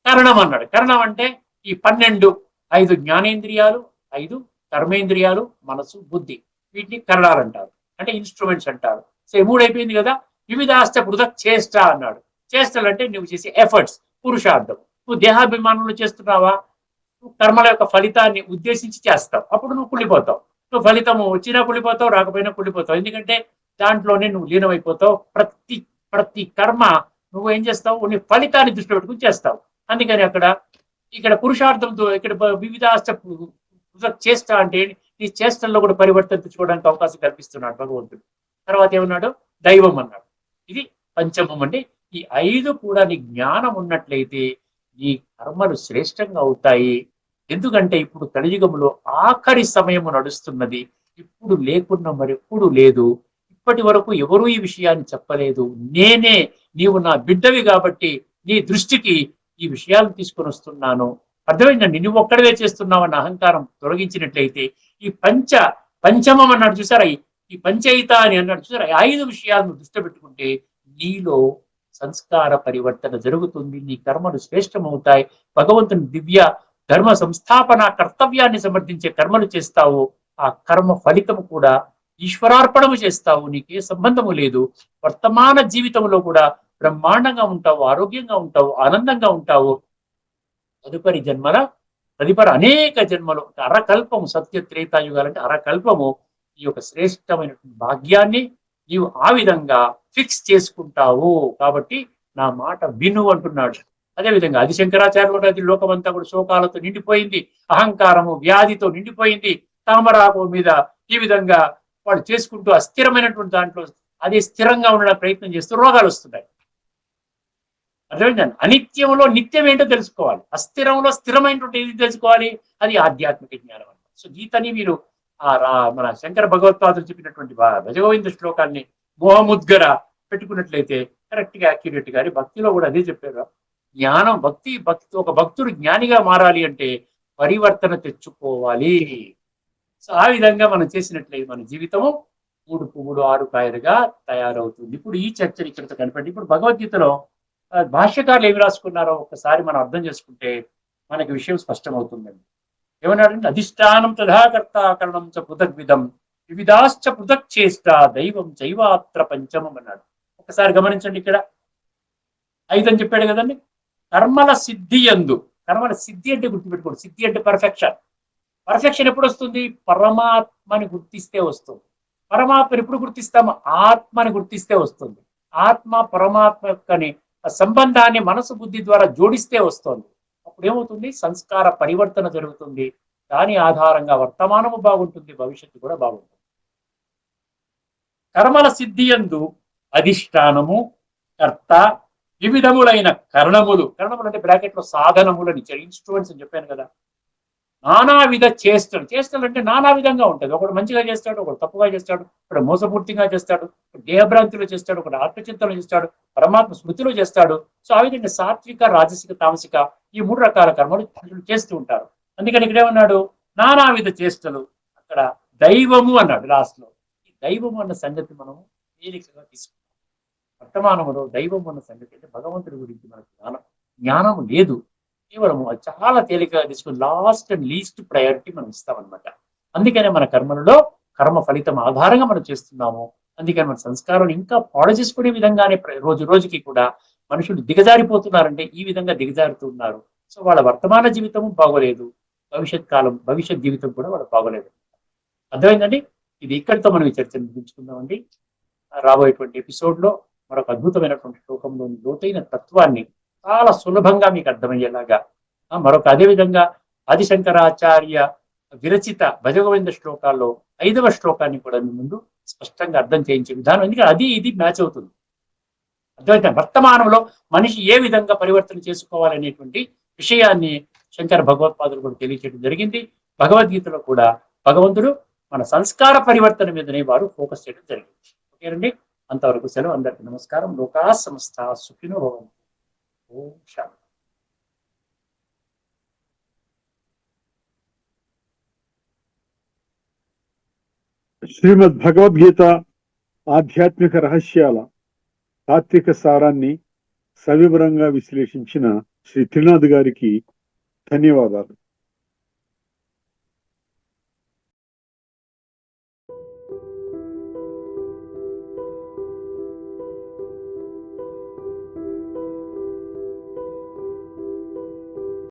కరణం అన్నాడు. కరణం అంటే ఈ 5 జ్ఞానేంద్రియాలు, 5 కర్మేంద్రియాలు, మనసు, బుద్ధి, వీటిని కరణాలు అంటారు, అంటే ఇన్స్ట్రుమెంట్స్ అంటారు. సో 3 అయిపోయింది కదా. వివిధాస్త పృథక్ చేష్ట అన్నాడు. చేష్టలు అంటే నువ్వు చేసే ఎఫర్ట్స్, పురుషార్థం. నువ్వు దేహాభిమానంలో చేస్తున్నావా? నువ్వు కర్మల యొక్క ఫలితాన్ని ఉద్దేశించి చేస్తావు, అప్పుడు నువ్వు కుళ్ళిపోతావు. నువ్వు ఫలితము వచ్చినా కుళ్ళిపోతావు, రాకపోయినా కుళ్ళిపోతావు. ఎందుకంటే దాంట్లోనే నువ్వు లీనమైపోతావు. ప్రతి కర్మ నువ్వు ఏం చేస్తావు? నీ ఫలితాన్ని దృష్టిలో పెట్టుకుని చేస్తావు. అందుకని ఇక్కడ పురుషార్థంతో ఇక్కడ వివిధాస్త చేష్ట అంటే ఈ చేష్టల్లో కూడా పరివర్తన తెచ్చుకోవడానికి అవకాశం కల్పిస్తున్నాడు భగవంతుడు. తర్వాత ఏమన్నాడు? దైవం అన్నాడు. ఇది పంచమం. అంటే ఈ 5 కూడా నీ జ్ఞానం ఉన్నట్లయితే నీ కర్మలు శ్రేష్టంగా అవుతాయి. ఎందుకంటే ఇప్పుడు కలియుగంలో ఆఖరి సమయము నడుస్తున్నది. ఇప్పుడు లేకున్నా మరెప్పుడు లేదు. ఇప్పటి వరకు ఎవరూ ఈ విషయాన్ని చెప్పలేదు. నేనే, నీవు నా బిడ్డవి కాబట్టి నీ దృష్టికి ఈ విషయాలను తీసుకొని వస్తున్నాను. అర్థమైందండి? నువ్వు ఒక్కడవే చేస్తున్నావు అన్న అహంకారం తొలగించినట్లయితే ఈ పంచమం అన్నాడు చూసారా, ఈ పంచయిత అని అన్నాడు చూసారా, 5 విషయాలను దృష్టి పెట్టుకుంటే నీలో సంస్కార పరివర్తన జరుగుతుంది. నీ కర్మలు శ్రేష్టమవుతాయి. భగవంతుని దివ్య ధర్మ సంస్థాపన కర్తవ్యాన్ని సమర్థించే కర్మలు చేస్తావు. ఆ కర్మ ఫలితము కూడా ఈశ్వరార్పణము చేస్తావు. నీకే సంబంధము లేదు. వర్తమాన జీవితంలో కూడా బ్రహ్మాండంగా ఉంటావు, ఆరోగ్యంగా ఉంటావు, ఆనందంగా ఉంటావు. తదుపరి అనేక జన్మలు, అరకల్పము, సత్య త్రేతాయుగాలంటే అరకల్పము ఈ యొక్క శ్రేష్టమైనటువంటి భాగ్యాన్ని నీవు ఆ విధంగా ఫిక్స్ చేసుకుంటావు. కాబట్టి నా మాట విను అంటున్నాడు. అదేవిధంగా ఆదిశంకరాచార్యులు అది లోకమంతా కూడా శోకాలతో నిండిపోయింది, అహంకారము వ్యాధితో నిండిపోయింది. తామరాకు మీద ఈ విధంగా వాడు చేసుకుంటూ అస్థిరమైనటువంటి దాంట్లో అదే స్థిరంగా ఉండడానికి ప్రయత్నం చేస్తూ రోగాలు వస్తున్నాయి. అర్థమైందండి. అనిత్యంలో నిత్యం ఏంటో తెలుసుకోవాలి, అస్థిరంలో స్థిరమైనటువంటి ఏది తెలుసుకోవాలి, అది ఆధ్యాత్మిక జ్ఞానం అన్నమాట. సో గీతని మీరు మన శంకర భగవత్పాదులు చెప్పినటువంటి భజగోవింద శ్లోకాన్ని మోహముద్గర పెట్టుకున్నట్లయితే కరెక్ట్ గా యాక్యురేట్ గా, భక్తిలో కూడా అదే చెప్పారు. జ్ఞానం భక్తి ఒక భక్తుడు జ్ఞానిగా మారాలి అంటే పరివర్తన తెచ్చుకోవాలి. సో ఆ విధంగా మనం చేసినట్లయితే మన జీవితము 3 పువ్వులు 6 కాయలుగా తయారవుతుంది. ఇప్పుడు ఈ చర్చని ఇక్కడితో కనిపెట్టి ఇప్పుడు భగవద్గీతలో భాష్యకారులు ఏమి రాసుకున్నారో ఒక్కసారి మనం అర్థం చేసుకుంటే మనకి విషయం స్పష్టమవుతుందండి. ఏమన్నాడంటే అధిష్టానం తథాకర్త కరణం చ పృథగ్విధం వివిధాశ్చ పృథక్ చేష్ట దైవం చైవాత్ర పంచమం అన్నాడు. ఒకసారి గమనించండి, ఇక్కడ 5 అని చెప్పాడు కదండి. కర్మల సిద్ధి యందు, కర్మల సిద్ధి అంటే గుర్తుపెట్టుకోండి, సిద్ధి అంటే పర్ఫెక్షన్. పర్ఫెక్షన్ ఎప్పుడు వస్తుంది? పరమాత్మని గుర్తిస్తే వస్తుంది. పరమాత్మని ఎప్పుడు గుర్తిస్తాము? ఆత్మని గుర్తిస్తే వస్తుంది. ఆత్మ పరమాత్మ యొక్కని సంబంధాన్ని మనసు బుద్ధి ద్వారా జోడిస్తే వస్తుంది. అప్పుడు ఏమవుతుంది? సంస్కార పరివర్తన జరుగుతుంది. దాని ఆధారంగా వర్తమానము బాగుంటుంది, భవిష్యత్తు కూడా బాగుంటుంది. కర్మల సిద్ధి యందు అధిష్టానము, కర్త, వివిధములైన కరణములు అంటే బ్రాకెట్ లో సాధనములని, ఇన్స్ట్రుమెంట్స్ అని చెప్పాను కదా. నానావిధ చేష్టలు అంటే నానా విధంగా ఉంటుంది. ఒకడు మంచిగా చేస్తాడు, ఒకడు తప్పుగా చేస్తాడు, ఒకడు మోసపూర్తిగా చేస్తాడు, దేహభ్రాంతిలో చేస్తాడు, ఒకడు ఆత్మచింతనలో చేస్తాడు, పరమాత్మ స్మృతిలో చేస్తాడు. సో ఆ విధంగా సాత్విక, రాజసిక, తామసిక ఈ 3 రకాల కర్మలు చేస్తూ ఉంటారు. అందుకని ఇక్కడ ఏమన్నాడు? నానావిధ చేష్టలు. అక్కడ దైవము అన్నాడు లాస్ట్ లో. ఈ దైవము అన్న సంగతి మనము తేలికగా తీసుకుంటాం. వర్తమానంలో దైవం అన్న సంగతి అంటే భగవంతుడి గురించి మనకు జ్ఞానం లేదు. కేవలము అది చాలా తేలికగా తీసుకుని లాస్ట్ అండ్ లీస్ట్ ప్రయారిటీ మనం ఇస్తామన్నమాట. అందుకనే మన కర్మలలో కర్మ ఫలితం ఆధారంగా మనం చేస్తున్నాము. అందుకని మన సంస్కారం ఇంకా పాడు చేసుకునే విధంగానే రోజు రోజుకి కూడా మనుషులు దిగజారిపోతున్నారంటే ఈ విధంగా దిగజారుతున్నారు. సో వాళ్ళ వర్తమాన జీవితం బాగోలేదు, భవిష్యత్ జీవితం కూడా వాళ్ళకి బాగోలేదు. అర్థమైందండి? ఇది ఇక్కడితో మనం ఈ చర్చను ముగించుకుందామండి. రాబోయేటువంటి ఎపిసోడ్ లో మరొక అద్భుతమైనటువంటి శ్లోకంలోని లోతైన తత్వాన్ని చాలా సులభంగా మీకు అర్థమయ్యేలాగా మరొక అదేవిధంగా ఆదిశంకరాచార్య విరచిత భజగోవింద శ్లోకాల్లో 5వ శ్లోకాన్ని కూడా మీ ముందు స్పష్టంగా అర్థం చేయించే విధానం, ఎందుకంటే ఇది మ్యాచ్ అవుతుంది. అర్థమైతే వర్తమానంలో మనిషి ఏ విధంగా పరివర్తన చేసుకోవాలనేటువంటి విషయాన్ని శంకర భగవత్పాదులు కూడా తెలియచేయడం జరిగింది. భగవద్గీతలో కూడా భగవంతుడు మన సంస్కార పరివర్తన మీదనే వారు ఫోకస్ చేయడం జరిగింది. ఓకేనండి, అంతవరకు సెలవు. అందరికీ నమస్కారం. లోకా సమస్త సుఖినో భవంతు. ఓం శాంతి. శ్రీమద్ భగవద్గీత ఆధ్యాత్మిక రహస్యాల తాత్విక సారాన్ని సవివరంగా విశ్లేషించిన శ్రీ త్రినాథ్ గారికి ధన్యవాదాలు.